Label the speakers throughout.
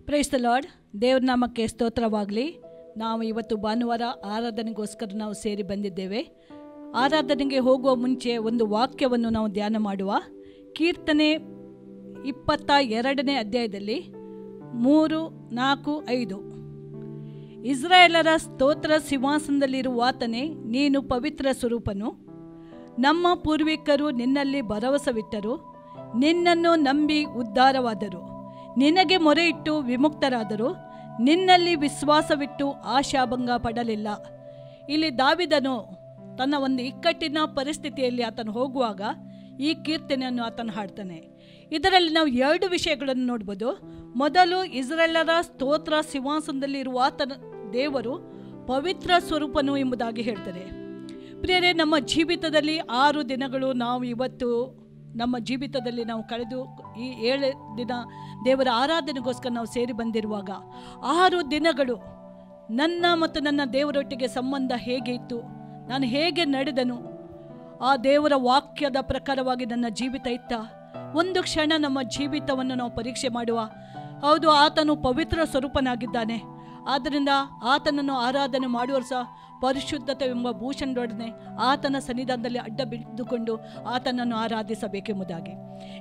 Speaker 1: Price the lord. ದೇವ್ರ ನಾಮಕ್ಕೆ ಸ್ತೋತ್ರವಾಗಲಿ. ನಾವು ಇವತ್ತು ಭಾನುವಾರ ಆರಾಧನೆಗೋಸ್ಕರ ನಾವು ಸೇರಿ ಬಂದಿದ್ದೇವೆ. ಆರಾಧನೆಗೆ ಹೋಗುವ ಮುಂಚೆ ಒಂದು ವಾಕ್ಯವನ್ನು ನಾವು ಧ್ಯಾನ ಮಾಡುವ. ಕೀರ್ತನೆ 22ನೇ ಅಧ್ಯಾಯದಲ್ಲಿ 3, 4, 5 ಇಸ್ರಾಯೇಲರ ಸ್ತೋತ್ರ ಸಿಂಹಾಸನದಲ್ಲಿರುವಾತನೇ, ನೀನು ಪವಿತ್ರ ಸ್ವರೂಪನು. ನಮ್ಮ ಪೂರ್ವಿಕರು ನಿನ್ನಲ್ಲಿ ಭರವಸವಿಟ್ಟರು, ನಿನ್ನನ್ನು ನಂಬಿ ಉದ್ಧಾರವಾದರು. ನಿನಗೆ ಮೊರೆಯಿಟ್ಟು ವಿಮುಕ್ತರಾದರು, ನಿನ್ನಲ್ಲಿ ವಿಶ್ವಾಸವಿಟ್ಟು ಆಶಾಭಂಗ ಪಡಲಿಲ್ಲ. ಇಲ್ಲಿ ದಾವಿದನು ತನ್ನ ಒಂದು ಇಕ್ಕಟ್ಟಿನ ಪರಿಸ್ಥಿತಿಯಲ್ಲಿ ಆತನು ಹೋಗುವಾಗ ಈ ಕೀರ್ತನೆಯನ್ನು ಆತನು ಹಾಡ್ತಾನೆ. ಇದರಲ್ಲಿ ನಾವು 2 ವಿಷಯಗಳನ್ನು ನೋಡ್ಬೋದು. ಮೊದಲು, ಇಸ್ರಾಯೇಲರ ಸ್ತೋತ್ರ ಸಿಂಹಾಸನದಲ್ಲಿರುವ ಆತನ ದೇವರು ಪವಿತ್ರ ಸ್ವರೂಪನು ಎಂಬುದಾಗಿ ಹೇಳ್ತಾರೆ. ಪ್ರಿಯರೇ, ನಮ್ಮ ಜೀವಿತದಲ್ಲಿ 6 ದಿನಗಳು ನಾವು ಇವತ್ತು ನಮ್ಮ ಜೀವಿತದಲ್ಲಿ ನಾವು ಕಳೆದು ಈ 7 ದಿನ ದೇವರ ಆರಾಧನೆಗೋಸ್ಕರ ನಾವು ಸೇರಿ ಬಂದಿರುವಾಗ 6 ದಿನಗಳು ನನ್ನ ಮತ್ತು ನನ್ನ ದೇವರೊಟ್ಟಿಗೆ ಸಂಬಂಧ ಹೇಗೆ ಇತ್ತು, ನಾನು ಹೇಗೆ ನಡೆದನು, ಆ ದೇವರ ವಾಕ್ಯದ ಪ್ರಕಾರವಾಗಿ ನನ್ನ ಜೀವಿತ ಇತ್ತ? ಒಂದು ಕ್ಷಣ ನಮ್ಮ ಜೀವಿತವನ್ನು ನಾವು ಪರೀಕ್ಷೆ ಮಾಡುವ. ಹೌದು, ಆತನು ಪವಿತ್ರ ಸ್ವರೂಪನಾಗಿದ್ದಾನೆ. ಆದ್ದರಿಂದ ಆತನನ್ನು ಆರಾಧನೆ ಮಾಡುವರು ಸಹ ಪರಿಶುದ್ಧತೆ ಎಂಬ ಭೂಷಣದೊಡನೆ ಆತನ ಸನ್ನಿಧಾನದಲ್ಲಿ ಅಡ್ಡ ಬಿದ್ದುಕೊಂಡು ಆತನನ್ನು ಆರಾಧಿಸಬೇಕೆಂಬುದಾಗಿ.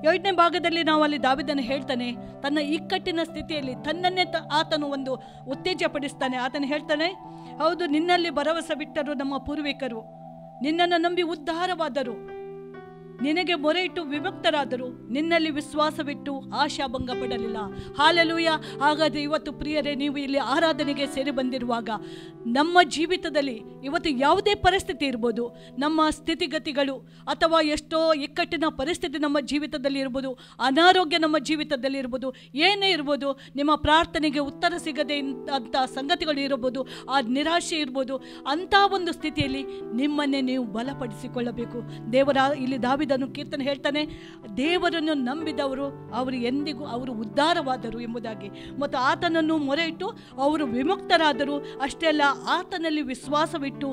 Speaker 1: 2ನೇ ಭಾಗದಲ್ಲಿ ನಾವು ಅಲ್ಲಿ ದಾವಿದನು ಹೇಳ್ತಾನೆ, ತನ್ನ ಇಕ್ಕಟ್ಟಿನ ಸ್ಥಿತಿಯಲ್ಲಿ ತನ್ನನ್ನೇ ಆತನು ಒಂದು ಉತ್ತೇಜಪಡಿಸ್ತಾನೆ. ಆತನು ಹೇಳ್ತಾನೆ, ಹೌದು, ನಿನ್ನಲ್ಲಿ ಭರವಸೆ ಬಿಟ್ಟರು ನಮ್ಮ ಪೂರ್ವಿಕರು, ನಿನ್ನನ್ನು ನಂಬಿ ಉದ್ಧಾರವಾದರು, ನಿನಗೆ ಮೊರೆಯಿಟ್ಟು ವಿಮುಕ್ತರಾದರು, ನಿನ್ನಲ್ಲಿ ವಿಶ್ವಾಸವಿಟ್ಟು ಆಶಾಭಂಗ ಪಡಲಿಲ್ಲ. ಹಾಲೆಲೂಯ. ಹಾಗಾದರೆ ಇವತ್ತು ಪ್ರಿಯರೇ, ನೀವು ಇಲ್ಲಿ ಆರಾಧನೆಗೆ ಸೇರಿ ಬಂದಿರುವಾಗ ನಮ್ಮ ಜೀವಿತದಲ್ಲಿ ಇವತ್ತು ಯಾವುದೇ ಪರಿಸ್ಥಿತಿ ಇರ್ಬೋದು, ನಮ್ಮ ಸ್ಥಿತಿಗತಿಗಳು ಅಥವಾ ಎಷ್ಟೋ ಇಕ್ಕಟ್ಟಿನ ಪರಿಸ್ಥಿತಿ ನಮ್ಮ ಜೀವಿತದಲ್ಲಿ ಇರ್ಬೋದು, ಅನಾರೋಗ್ಯ ನಮ್ಮ ಜೀವಿತದಲ್ಲಿ ಇರ್ಬೋದು, ಏನೇ ಇರ್ಬೋದು, ನಿಮ್ಮ ಪ್ರಾರ್ಥನೆಗೆ ಉತ್ತರ ಸಿಗದೆ ಅಂಥ ಸಂಗತಿಗಳು ಇರಬಹುದು, ಆ ನಿರಾಶೆ ಇರ್ಬೋದು. ಅಂಥ ಒಂದು ಸ್ಥಿತಿಯಲ್ಲಿ ನಿಮ್ಮನ್ನೇ ನೀವು ಬಲಪಡಿಸಿಕೊಳ್ಳಬೇಕು. ದೇವರ ಇಲ್ಲಿ ದಾವಿದನು ಕೀರ್ತನೆ ಹೇಳ್ತಾನೆ, ದೇವರನ್ನು ನಂಬಿದವರು ಅವರು ಎಂದಿಗೂ ಅವರು ಉದ್ಧಾರವಾದರು ಎಂಬುದಾಗಿ, ಮತ್ತು ಆತನನ್ನು ಮೊರೆಯಿಟ್ಟು ಅವರು ವಿಮುಕ್ತರಾದರು. ಅಷ್ಟೇ ಅಲ್ಲ, ಆತನಲ್ಲಿ ವಿಶ್ವಾಸವಿಟ್ಟು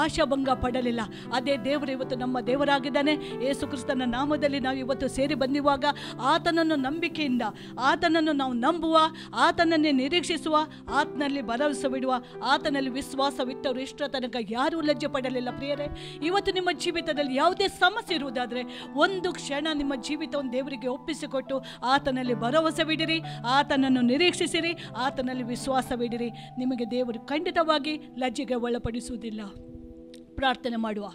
Speaker 1: ಆಶಾಭಂಗ ಪಡಲಿಲ್ಲ. ಅದೇ ದೇವರು ಇವತ್ತು ನಮ್ಮ ದೇವರಾಗಿದ್ದಾನೆ. ಯೇಸು ಕ್ರಿಸ್ತನ ನಾಮದಲ್ಲಿ ನಾವು ಇವತ್ತು ಸೇರಿ ಬಂದಿರುವಾಗ ಆತನನ್ನು ನಂಬಿಕೆಯಿಂದ ಆತನನ್ನು ನಾವು ನಂಬುವ, ಆತನನ್ನೇ ನಿರೀಕ್ಷಿಸುವ, ಆತನಲ್ಲಿ ಭರವಸವಿಡುವ, ಆತನಲ್ಲಿ ವಿಶ್ವಾಸವಿಟ್ಟವರು ಇಷ್ಟರ ತನಕ ಯಾರೂ ಲಜ್ಜೆ ಪಡಲಿಲ್ಲ. ಪ್ರಿಯರೇ, ಇವತ್ತು ನಿಮ್ಮ ಜೀವಿತದಲ್ಲಿ ಯಾವುದೇ ಸಮಸ್ಯೆ ಇರುವುದಾದರೆ ಒಂದು ಕ್ಷಣ ನಿಮ್ಮ ಜೀವಿತವನ್ನು ದೇವರಿಗೆ ಒಪ್ಪಿಸಿಕೊಟ್ಟು ಆತನಲ್ಲಿ ಭರವಸವಿಡಿರಿ, ಆತನನ್ನು ನಿರೀಕ್ಷಿಸಿರಿ, ಆತನಲ್ಲಿ ವಿಶ್ವಾಸವಿಡಿರಿ. ನಿಮಗೆ ದೇವರು ಖಂಡಿತವಾಗಿ ಲಜ್ಜೆಗೆ ಒಳಪಡಿಸುವುದಿಲ್ಲ. ಪ್ರಾರ್ಥನೆ ಮಾಡುವ.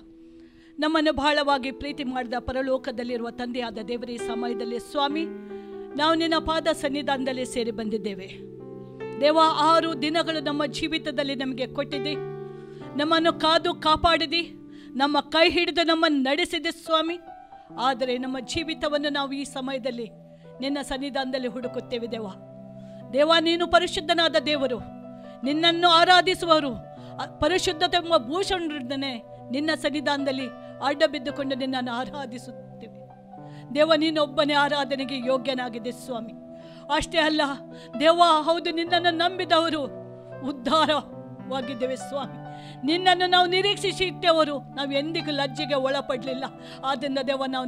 Speaker 1: ನಮ್ಮನ್ನು ಬಹಳವಾಗಿ ಪ್ರೀತಿ ಮಾಡಿದ ಪರಲೋಕದಲ್ಲಿರುವ ತಂದೆಯಾದ ದೇವರ ಈ ಸಮಯದಲ್ಲಿ ಸ್ವಾಮಿ, ನಾವು ನಿನ್ನ ಪಾದ ಸನ್ನಿಧಾನದಲ್ಲಿ ಸೇರಿ ಬಂದಿದ್ದೇವೆ. ದೇವ, 6 ದಿನಗಳು ನಮ್ಮ ಜೀವಿತದಲ್ಲಿ ನಮಗೆ ಕೊಟ್ಟಿದೆ. ನಮ್ಮನ್ನು ಕಾದು ಕಾಪಾಡಿದಿ, ನಮ್ಮ ಕೈ ಹಿಡಿದು ನಮ್ಮನ್ನು ನಡೆಸಿದೆ ಸ್ವಾಮಿ. ಆದರೆ ನಮ್ಮ ಜೀವಿತವನ್ನು ನಾವು ಈ ಸಮಯದಲ್ಲಿ ನಿನ್ನ ಸನ್ನಿಧಾನದಲ್ಲಿ ಹುಡುಕುತ್ತೇವೆ. ದೇವ, ನೀನು ಪರಿಶುದ್ಧನಾದ ದೇವರು, ನಿನ್ನನ್ನು ಆರಾಧಿಸುವವರು ಪರಿಶುದ್ಧತೆ ಎಂಬ ಭೂಷಣನೇ ನಿನ್ನ ಸನ್ನಿಧಾನದಲ್ಲಿ ಅಡ್ಡ ಬಿದ್ದುಕೊಂಡು ನಿನ್ನನ್ನು ಆರಾಧಿಸುತ್ತೇವೆ. ದೇವ, ನೀನೊಬ್ಬನೇ ಆರಾಧನೆಗೆ ಯೋಗ್ಯನಾಗಿದೆ ಸ್ವಾಮಿ. ಅಷ್ಟೇ ಅಲ್ಲ ದೇವ, ಹೌದು, ನಿನ್ನನ್ನು ನಂಬಿದವರು ಉದ್ಧಾರವಾಗಿದ್ದೇವೆ ಸ್ವಾಮಿ. ನಿನ್ನನ್ನು ನಾವು ನಿರೀಕ್ಷಿಸಿ ಇಟ್ಟವರು ನಾವು ಎಂದಿಗೂ ಲಜ್ಜೆಗೆ ಒಳಪಡಲಿಲ್ಲ. ಆದ್ದರಿಂದ ದೇವ, ನಾವು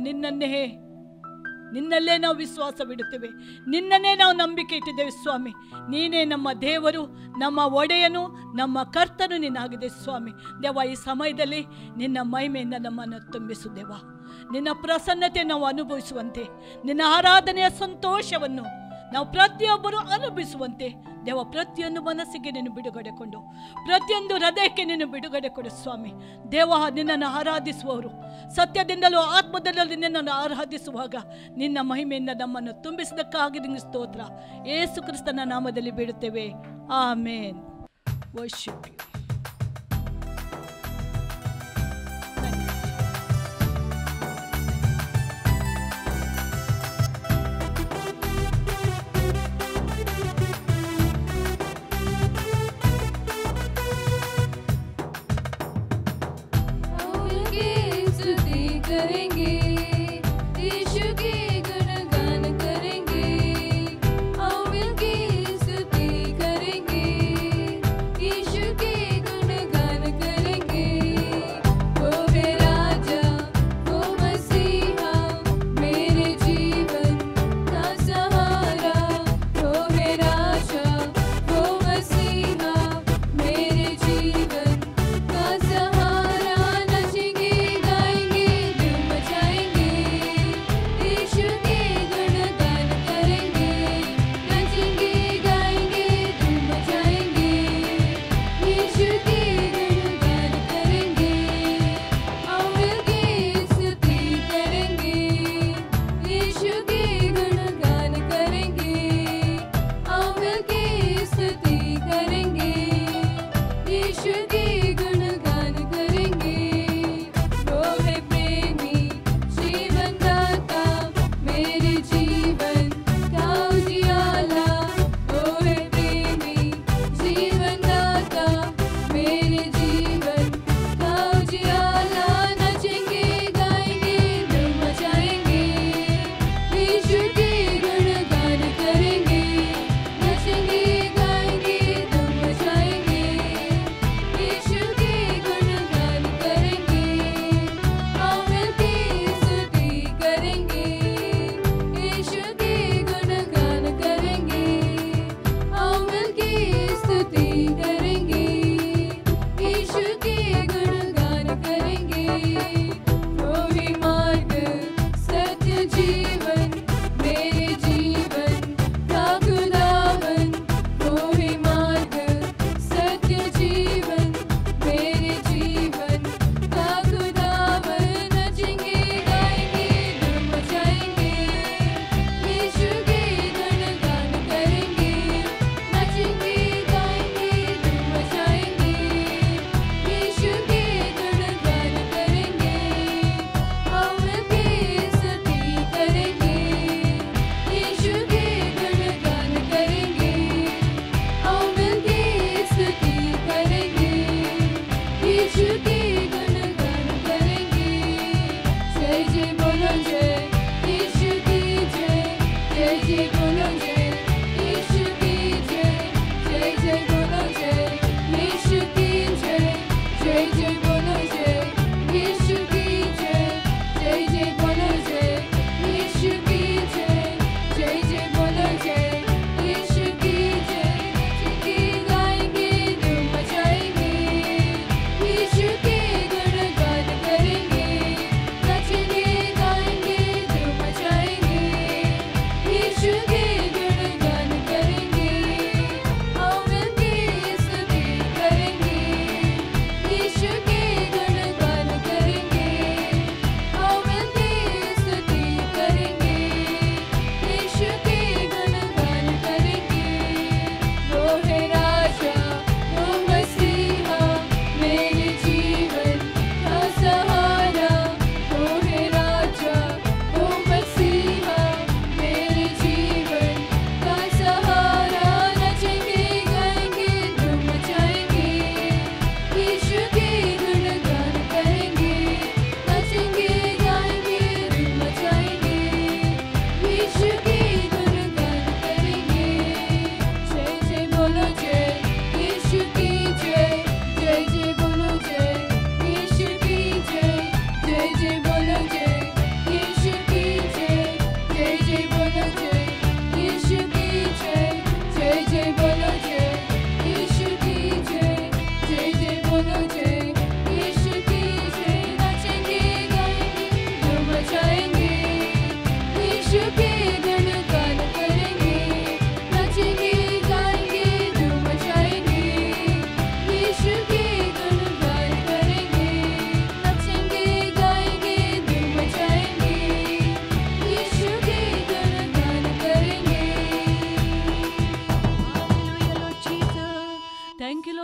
Speaker 1: ನಿನ್ನಲ್ಲೇ ನಾವು ವಿಶ್ವಾಸವಿಡುತ್ತೇವೆ, ನಿನ್ನನ್ನೇ ನಾವು ನಂಬಿಕೆ ಇಟ್ಟಿದ್ದೇವೆ ಸ್ವಾಮಿ. ನೀನೇ ನಮ್ಮ ದೇವರು, ನಮ್ಮ ಒಡೆಯನು, ನಮ್ಮ ಕರ್ತನು ನೀನಾಗಿದೆ ಸ್ವಾಮಿ. ದೇವ, ಈ ಸಮಯದಲ್ಲಿ ನಿನ್ನ ಮಹಿಮೆಯಿಂದ ನಮ್ಮನ್ನು ತುಂಬಿಸು ದೇವ. ನಿನ್ನ ಪ್ರಸನ್ನತೆ ನಾವು ಅನುಭವಿಸುವಂತೆ, ನಿನ್ನ ಆರಾಧನೆಯ ಸಂತೋಷವನ್ನು ನಾವು ಪ್ರತಿಯೊಬ್ಬರು ಅನುಭವಿಸುವಂತೆ ದೇವ, ಪ್ರತಿಯೊಂದು ಮನಸ್ಸಿಗೆ ನೀನು ಬಿಡುಗಡೆ ಕೊಂಡು, ಪ್ರತಿಯೊಂದು ಹೃದಯಕ್ಕೆ ನೀನು ಬಿಡುಗಡೆ ಕೊಡು ಸ್ವಾಮಿ. ದೇವ, ನಿನ್ನನ್ನು ಆರಾಧಿಸುವವರು ಸತ್ಯದಿಂದಲೂ ಆತ್ಮದಲ್ಲೂ ನಿನ್ನನ್ನು ಆರಾಧಿಸುವಾಗ ನಿನ್ನ ಮಹಿಮೆಯಿಂದ ನಮ್ಮನ್ನು ತುಂಬಿಸಿದಕ್ಕಾಗಿ ನಿನ್ನ ಸ್ತೋತ್ರ. ಯೇಸು ಕ್ರಿಸ್ತನ ನಾಮದಲ್ಲಿ ಬಿಡುತ್ತೇವೆ. ಆಮೇನ್. Worship you.
Speaker 2: करेंगे यीशु की गुणगान करेंगे, हम मिलके स्तुति करेंगे, यीशु की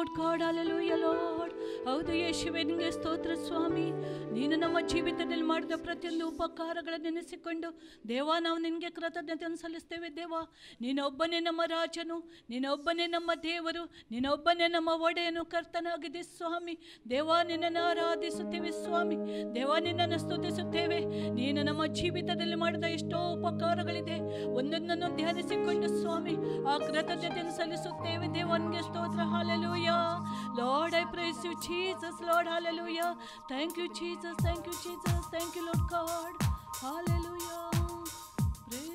Speaker 1: ಲಾರ್ಡ್ ಗಾಡ್, ಹಲ್ಲೆಲೂಯಾ ಲಾರ್ಡ್. ಹೌದು ಯೇಸುವೆ, ನಿನಗೆ ಸ್ತೋತ್ರ ಸ್ವಾಮಿ. ನೀನು ನಮ್ಮ ಜೀವಿತದಲ್ಲಿ ಮಾಡಿದ ಪ್ರತಿಯೊಂದು ಉಪಕಾರಗಳನ್ನು ನೆನೆಸಿಕೊಂಡು ದೇವ, ನಾವು ನಿನಗೆ ಕೃತಜ್ಞತೆಯನ್ನು ಸಲ್ಲಿಸ್ತೇವೆ. ದೇವ, ನೀನೊಬ್ಬನೇ ನಮ್ಮ ರಾಜನು, ನೀನೊಬ್ಬನೇ ನಮ್ಮ ದೇವರು, ನೀನೊಬ್ಬನೇ ನಮ್ಮ ಒಡೆಯನು, ಕರ್ತನಾಗಿದೆ ಸ್ವಾಮಿ. ದೇವ, ನಿನ್ನನ್ನು ಆರಾಧಿಸುತ್ತೇವೆ ಸ್ವಾಮಿ. ದೇವ, ನಿನ್ನನ್ನು ಸ್ತುತಿಸುತ್ತೇವೆ. ನೀನು ನಮ್ಮ ಜೀವಿತದಲ್ಲಿ ಮಾಡಿದ ಎಷ್ಟೋ ಉಪಕಾರಗಳಿದೆ, ಒಂದೊಂದನ್ನು ಧ್ಯಾನಿಸಿಕೊಂಡು ಸ್ವಾಮಿ ಆ ಕೃತಜ್ಞತೆಯನ್ನು ಸಲ್ಲಿಸುತ್ತೇವೆ. ದೇವನಿಗೆ ಸ್ತೋತ್ರ. Hallelujah Lord, I praise you Jesus Lord. Hallelujah. Thank you Jesus, thank you Jesus, thank you Lord God. Hallelujah. Praise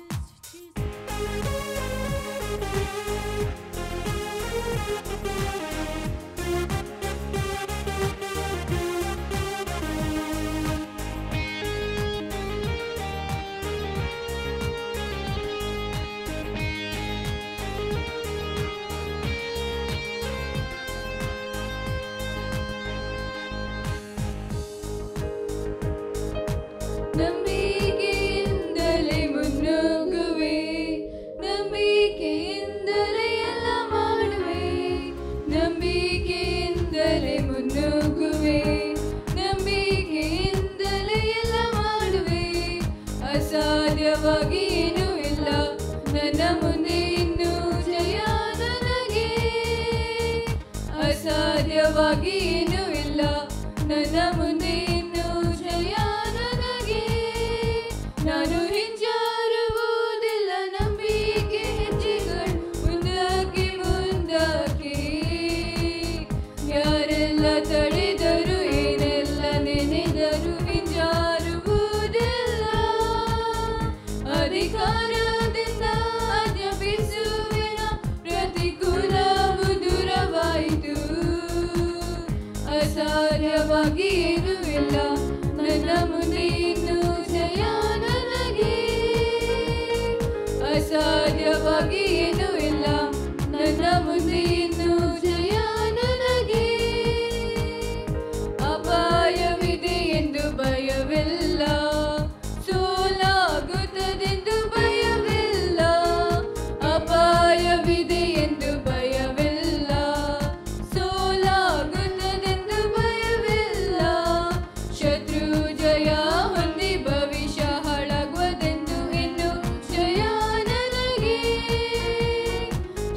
Speaker 2: ನಂಬಿಕೆಯಿಂದಲೇ ಮುನ್ನುಗ್ಗುವೆ, ನಂಬಿಕೆಯಿಂದಲೇ ಎಲ್ಲ ಮಾಡುವೆ, ನಂಬಿಕೆಯಿಂದಲೇ ಮುನ್ನುಗ್ಗುವೆ, ನಂಬಿಕೆಯಿಂದಲೇ ಎಲ್ಲ ಮಾಡುವೆ. ಅಸಾಧ್ಯವಾಗಿ ಏನೂ ಇಲ್ಲ ನನ್ನ ಮುಂದೆ, ಇನ್ನೂ ಜಯ ನನಗೆ. ಅಸಾಧ್ಯವಾಗಿ ಏನೂ ಇಲ್ಲ ನನ್ನ ಮುಂದೆ, ಇನ್ನೂ ಜಯ ನನಗೆ. ನಾನು ಹಿಂಜಾರುವುದಿಲ್ಲ, ನಂಬಿಕೆ ಹೆಜ್ಜೆಗಳು ಮುಂದಕ್ಕೆ ಮುಂದಕ್ಕೆ. ಯಾರೆಲ್ಲ ತಡೆದರು, ಏನೆಲ್ಲ ನೆನೆದರು, ಹಿಂಜಾರುವುದಿಲ್ಲ. ಅಧಿಕಾರದಿಂದ ಆಜ್ಞಾಪಿಸುವೆನ, ಪ್ರತಿಕೂಲವು ದೂರವಾಯಿತು. ಅಸಾಧ್ಯವಾಗಿ ಏನೂ ಇಲ್ಲ ನನ್ನ ಮುಂದೆ, ಇನ್ನೂ ಜಯ ನನಗೆ. ಅಸಾಧ್ಯವಾಗಿ ಏನೂ ಇಲ್ಲ ನನ್ನ ಮುಂದೆ, ಇನ್ನೂ ಜಯ ನನಗೆ. ಅಪಾಯವಿದೆ ಎಂದು ಭಯವಿಲ್ಲ, ಸೋಲಾಗುತ್ತದೆಂದು ಭಯವಿಲ್ಲ. ಅಪಾಯವಿದೆ ಎಂದು ಭಯವಿಲ್ಲ, ಸೋಲಾಗುತ್ತದೆಂದು ಭಯವಿಲ್ಲ. ಶತ್ರು ಜಯ ಹೊಂದಿ ಭವಿಷ್ಯ ಹಾಳಾಗುವುದೆಂದು, ಇನ್ನು ಜಯ ನನಗೆ.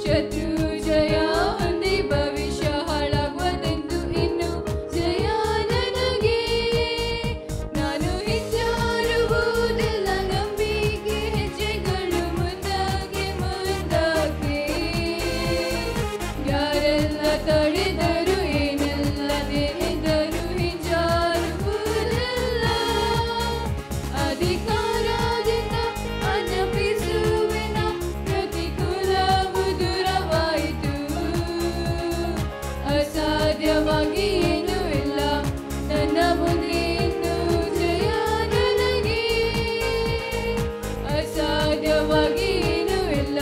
Speaker 2: ಶತ್ರು ಜಯ ಹೊಂದಿ ಭವಿಷ್ಯ ಹಾಳಾಗುವುದೆಂದು, ಇನ್ನು ಜಯ ನನಗೆ. ನಾನು ಹಿಂಜಾರುವುದಿಲ್ಲ, ನಂಬಿಕೆ ಹೆಜ್ಜೆಗಳು ಮುಂದಕ್ಕೆ ಮುಂದಕ್ಕೆ. ಯಾರೆಲ್ಲ ತಡೆದರು, ಏನೆಲ್ಲ ನೆನೆದರು, ಹಿಂಜಾರುವುದಿಲ್ಲ. ಅಧಿಕಾರದಿಂದ ಆಜ್ಞಾಪಿಸುವೆನ, ಪ್ರತಿಕೂಲವು ದೂರವಾಯಿತು. ಅಸಾಧ್ಯವಾಗಿ ಏನೂ ಇಲ್ಲ ನನ್ನ ಮುಂದೆ, ಇನ್ನೂ ಜಯ ನನಗೆ. ಅಸಾಧ್ಯವಾಗಿ ಏನೂ ಇಲ್ಲ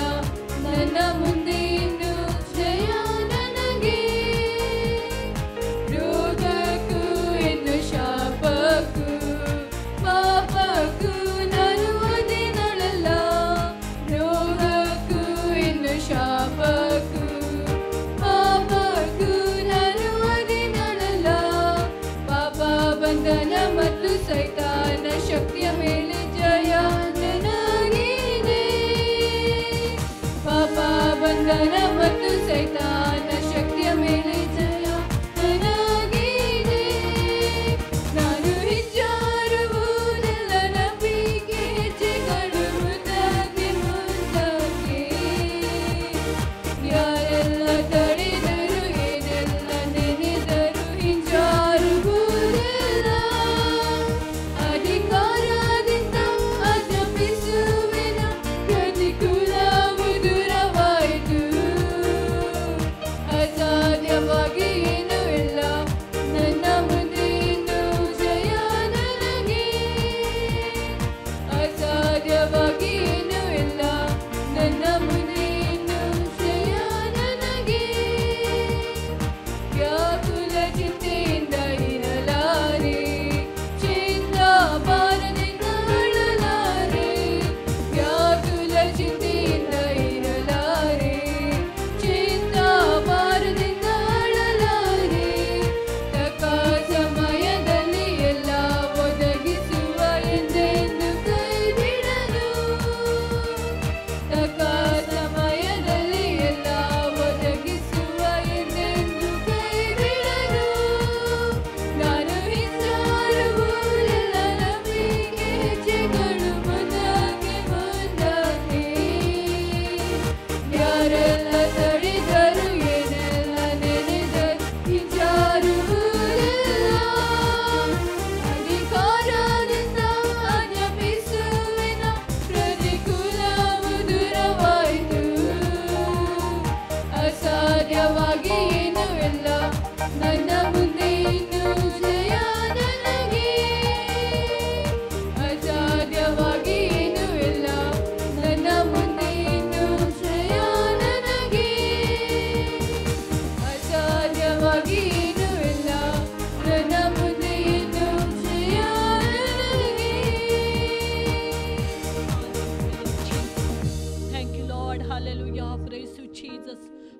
Speaker 2: ನನ್ನ ಮುಂದೆ, ಇನ್ನೂ ಜಯ ನನಗೆ.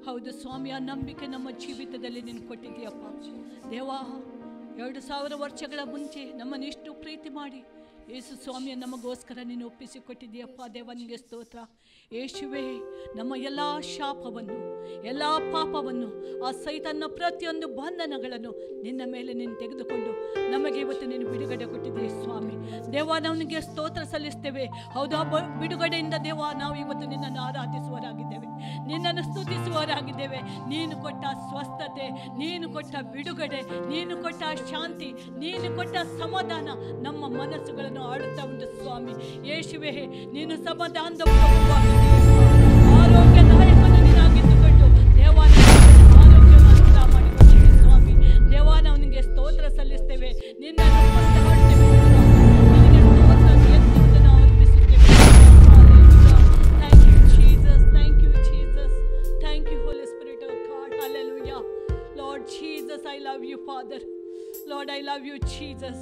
Speaker 1: ಹೌದು ಸ್ವಾಮಿ, ಆ ನಂಬಿಕೆ ನಮ್ಮ ಜೀವಿತದಲ್ಲಿ ನೀನು ಕೊಟ್ಟಿದ್ದೀಯಪ್ಪ ದೇವಾ. 2000 ವರ್ಷಗಳ ಮುಂಚೆ ನಮ್ಮನ್ನು ಇಷ್ಟು ಪ್ರೀತಿ ಮಾಡಿ ಯೇಸು ಸ್ವಾಮಿಯ ನಮಗೋಸ್ಕರ ನೀನು ಒಪ್ಪಿಸಿಕೊಟ್ಟಿದ್ದೀಯಪ್ಪ ದೇವನಿಗೆ ಸ್ತೋತ್ರ. ಯೇಸುವೇ, ನಮ್ಮ ಎಲ್ಲ ಶಾಪವನ್ನು, ಎಲ್ಲ ಪಾಪವನ್ನು, ಆ ಸೈತಾನ್ನ ಪ್ರತಿಯೊಂದು ಬಂಧನಗಳನ್ನು ನಿನ್ನ ಮೇಲೆ ನೀನು ತೆಗೆದುಕೊಂಡು ನಮಗೆ ಇವತ್ತು ನೀನು ಬಿಡುಗಡೆ ಕೊಟ್ಟಿದ್ದೀಯ ಸ್ವಾಮಿ ದೇವ. ನವನಿಗೆ ಸ್ತೋತ್ರ ಸಲ್ಲಿಸ್ತೇವೆ. ಹೌದು, ಆ ಬಿಡುಗಡೆಯಿಂದ ದೇವ ನಾವು ಇವತ್ತು ನಿನ್ನನ್ನು ಆರಾಧಿಸುವರಾಗಿದ್ದೇವೆ, ನಿನ್ನನ್ನು ಸ್ತುತಿಸುವವರಾಗಿದ್ದೇವೆ. ನೀನು ಕೊಟ್ಟ ಸ್ವಸ್ಥತೆ, ನೀನು ಕೊಟ್ಟ ಬಿಡುಗಡೆ, ನೀನು ಕೊಟ್ಟ ಶಾಂತಿ, ನೀನು ಕೊಟ್ಟ ಸಮಾಧಾನ ನಮ್ಮ ಮನಸ್ಸುಗಳನ್ನು ಆಡುತ್ತಾ ಉಂಟು ಸ್ವಾಮಿ. ಯೇಸುವೇ, ನೀನು ಸಮಾಧಾನದ ಆರೋಗ್ಯದಾಯಕನು ನೀನಾಗಿದ್ದುಕೊಂಡು ದೇವಾನ ಆರೋಗ್ಯವನ್ನು ಮಾಡಿಕೊಂಡಿದ್ದೆ ಸ್ವಾಮಿ ದೇವ. ಅವನಿಗೆ ಸ್ತೋತ್ರ ಸಲ್ಲಿಸ್ತೇವೆ, ನಿನ್ನನ್ನು ಕೊಂಡಾಡುತ್ತೇವೆ, ನಿನಗೆ ಸ್ತೋತ್ರ ಎತ್ತುವುದನ್ನು ಅರ್ಪಿಸುತ್ತೇವೆ. Thank you Jesus, thank you Jesus, thank you Holy Spirit of God. Hallelujah. Lord Jesus, I love you Father. Lord, I love you, Jesus.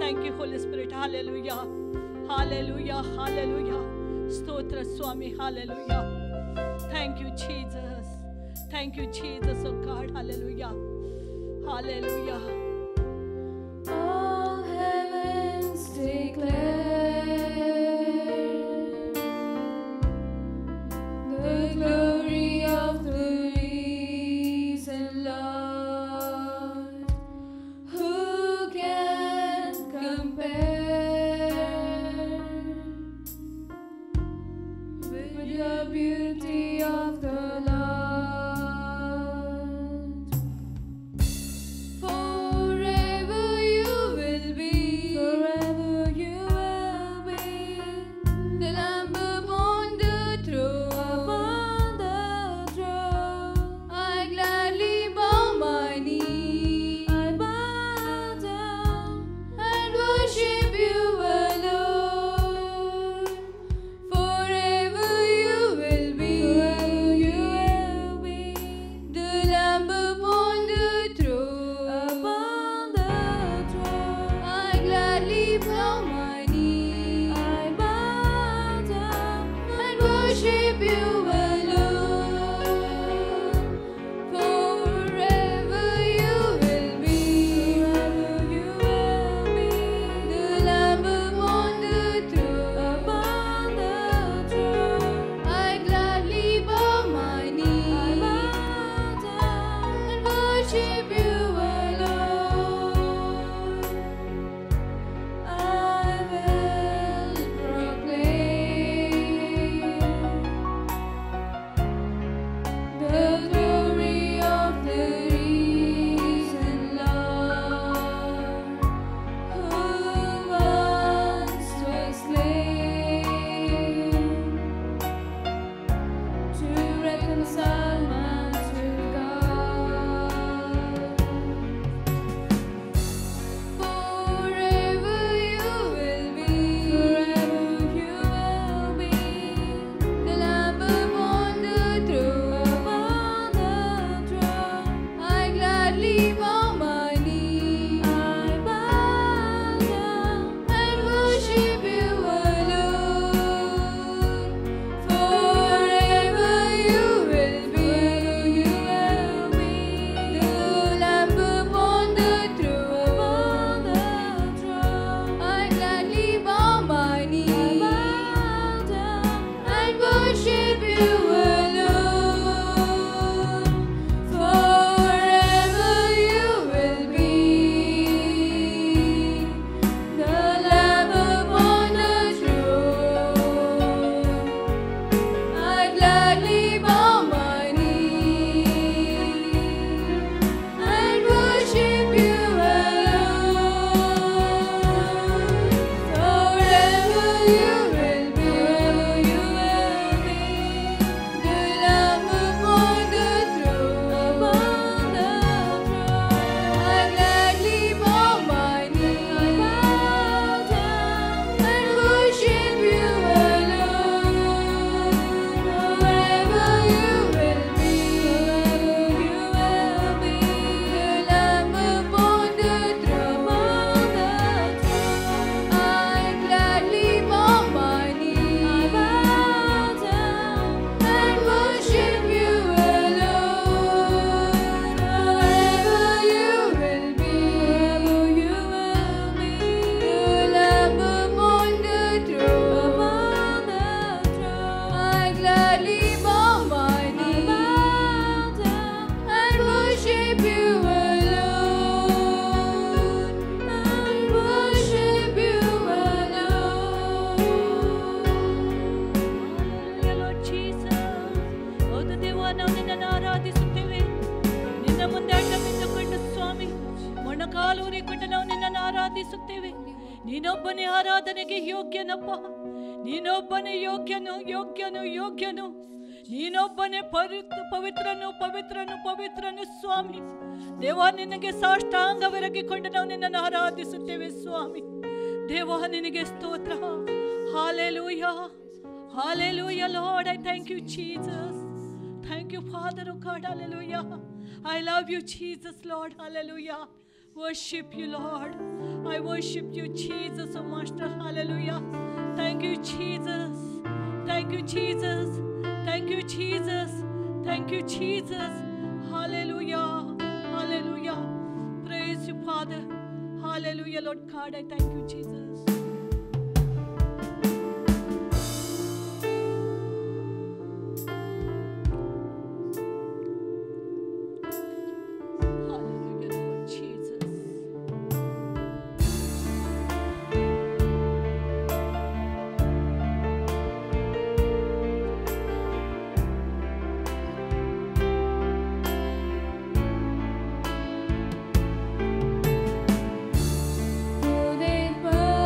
Speaker 1: Thank you, Holy Spirit. Hallelujah. Hallelujah. Hallelujah. Stotra Swami. Hallelujah. Thank you, Jesus. Thank you, Jesus, oh God. Hallelujah. Hallelujah.
Speaker 2: All heavens declare the glory of the risen Lord. Who can compare with the beauty of the Lord? Forever you will be, forever you will
Speaker 1: ಆರಾಧಿಸುತ್ತೇವೆ. ನಿನ್ನ ಮುಂದೆ ಅಡ್ಡ ಬಿದ್ದುಕೊಂಡು ಸ್ವಾಮಿ ಮೊಣಕಾಲೂರಿಕೊಂಡು ನಾವು ನಿನ್ನನ್ನು ಆರಾಧಿಸುತ್ತೇವೆ. ನೀನೊಬ್ಬನೇ ಆರಾಧನೆಗೆ ಯೋಗ್ಯನಪ್ಪ. ನೀನೊಬ್ಬನೇ ಯೋಗ್ಯನು ಯೋಗ್ಯನು ಯೋಗ್ಯನು. ನೀನೊಬ್ಬನೇ ಪವಿತ್ರನು ಪವಿತ್ರನು ಪವಿತ್ರನು ಸ್ವಾಮಿ. ದೇವ ನಿನಗೆ ಸಾಷ್ಟಾಂಗವೆರಗಿಕೊಂಡು ನಾವು ನಿನ್ನನ್ನು ಆರಾಧಿಸುತ್ತೇವೆ ಸ್ವಾಮಿ. ದೇವ ನಿನಗೆ ಸ್ತೋತ್ರ. Hallelujah hallelujah Lord. I thank you Jesus. Thank you, Father, oh God, hallelujah. I love you, Jesus, Lord, hallelujah. Worship you, Lord. I worship you, Jesus, oh Master, hallelujah. Thank you, Jesus. Thank you, Jesus. Thank you, Jesus. Thank you, Jesus. Hallelujah. Hallelujah. Praise you, Father. Hallelujah, Lord God, I thank you, Jesus.
Speaker 2: Poder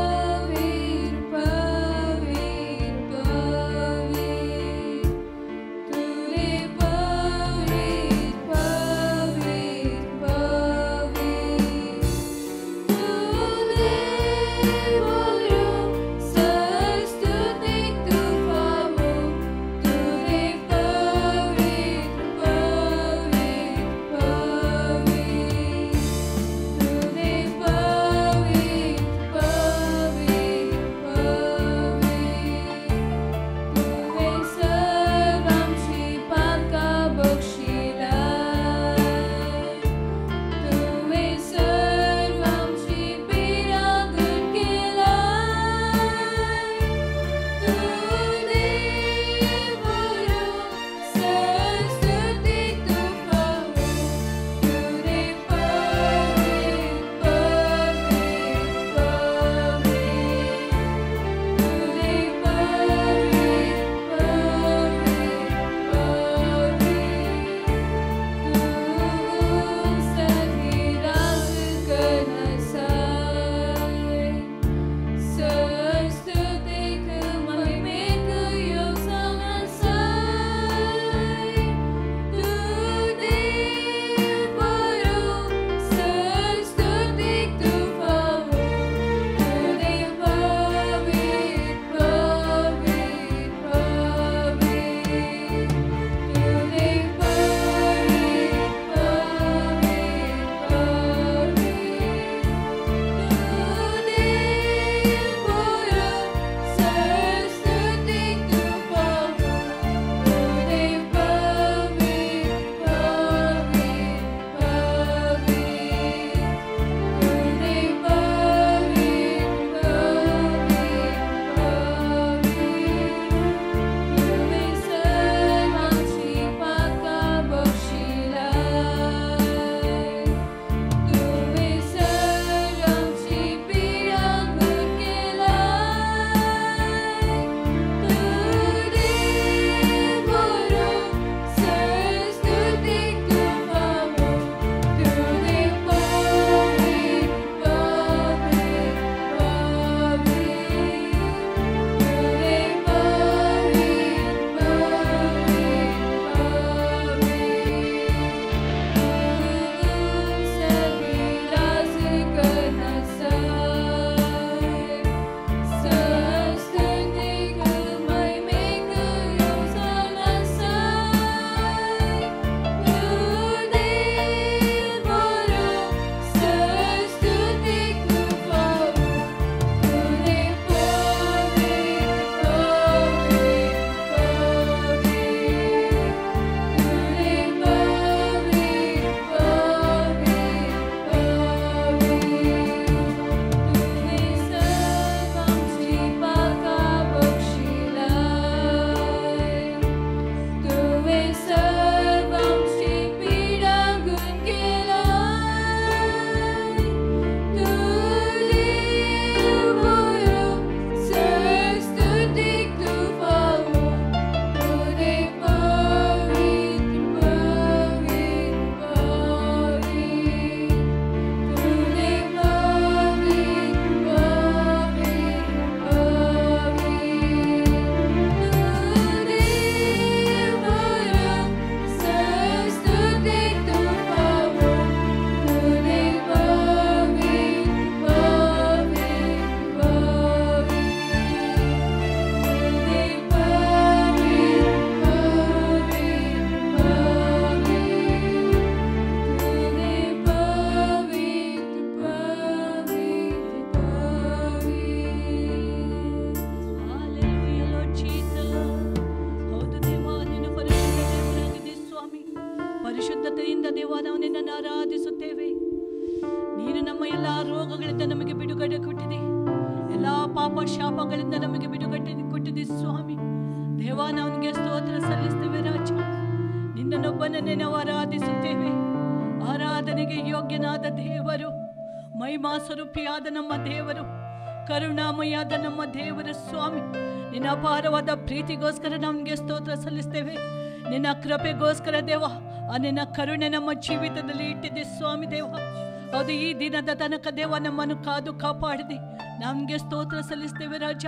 Speaker 1: ಕೃತಜ್ಞತೆಯಿಂದ ದೇವ ನಾವು ನಿನ್ನನ್ನು ಆರಾಧಿಸುತ್ತೇವೆ. ನೀನು ನಮ್ಮ ಎಲ್ಲ ರೋಗಗಳಿಂದ ನಮಗೆ ಬಿಡುಗಡೆ ಕೊಟ್ಟಿದೆ, ಎಲ್ಲ ಪಾಪ ಶಾಪಗಳಿಂದ ನಮಗೆ ಬಿಡುಗಡೆ ಕೊಟ್ಟಿದೆ ಸ್ವಾಮಿ. ದೇವ ನಾವು ನಿನಗೆ ಸ್ತೋತ್ರ ಸಲ್ಲಿಸ್ತೇವೆ ರಾಜ. ನಿನ್ನನ್ನೊಬ್ಬನನ್ನೇ ನಾವು ಆರಾಧಿಸುತ್ತೇವೆ. ಆರಾಧನೆಗೆ ಯೋಗ್ಯನಾದ ದೇವರು, ಮಹಿಮಾ ಸ್ವರೂಪಿಯಾದ ನಮ್ಮ ದೇವರು, ಕರುಣಾಮಯಾದ ನಮ್ಮ ದೇವರ ಸ್ವಾಮಿ. ನಿನ್ನ ಅಪಾರವಾದ ಪ್ರೀತಿಗೋಸ್ಕರ ನಾವು ನಿನಗೆ ಸ್ತೋತ್ರ ಸಲ್ಲಿಸ್ತೇವೆ. ನಿನ್ನ ಕೃಪೆಗೋಸ್ಕರ ದೇವ, ಆ ನಿನ್ನ ಕರುಣೆ ನಮ್ಮ ಜೀವಿತದಲ್ಲಿ ಇಟ್ಟಿದೆ ಸ್ವಾಮಿ ದೇವ. ಅದು ಈ ದಿನದ ತನಕ ದೇವ ನಮ್ಮನ್ನು ಕಾದು ಕಾಪಾಡಿದೆ. ನಮಗೆ ಸ್ತೋತ್ರ ಸಲ್ಲಿಸ್ತೇವೆ ರಾಜ.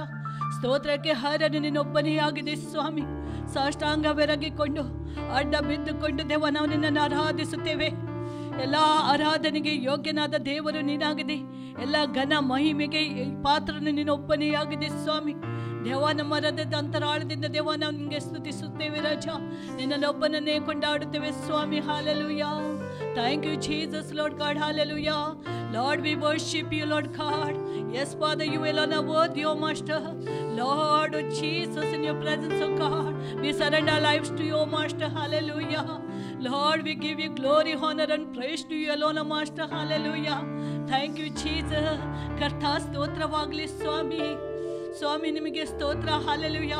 Speaker 1: ಸ್ತೋತ್ರಕ್ಕೆ ಹರನು ನಿನ್ನೊಬ್ಬನೇ ಆಗಿದೆ ಸ್ವಾಮಿ. ಸಾಷ್ಟಾಂಗ ಬೆರಗಿಕೊಂಡು ಅಡ್ಡ ಬಿದ್ದುಕೊಂಡು ದೇವ ನಾವು ನಿನ್ನನ್ನು ಆರಾಧಿಸುತ್ತೇವೆ. ಎಲ್ಲ ಆರಾಧನೆಗೆ ಯೋಗ್ಯನಾದ ದೇವರು ನೀನಾಗಿದೆ. ಎಲ್ಲ ಘನ ಮಹಿಮೆಗೆ ಪಾತ್ರನು ನಿನ್ನೊಬ್ಬನೇ ಆಗಿದೆ ಸ್ವಾಮಿ. ದೇವ ನಮ್ಮ ಹೃದಯದ ಅಂತರಾಳದಿಂದ ದೇವ ನಾವು ನಿಮಗೆ ಸ್ತುತಿಸುತ್ತೇವೆ ರಾಜ. ನಿನ್ನನ್ನೊಬ್ಬನನ್ನೇ ಕೊಂಡಾಡುತ್ತೇವೆ ಸ್ವಾಮಿ. Hallelujah. Thank you Jesus Lord God. Hallelujah. Lord, we worship you, Lord God. Yes, Father, you alone are worthy, O Master. Lord, oh Jesus, in your presence, O God, we surrender our lives to you, O Master. Hallelujah. Lord, we give you glory, honor and praise to you alone, O Master. Hallelujah. Thank you, Jesus. ಕರ್ತಾ ಸ್ತೋತ್ರವಾಗಲಿ ಸ್ವಾಮಿ. ಸ್ವಾಮಿ ನಿಮಗೆ ಸ್ತೋತ್ರ. Hallelujah.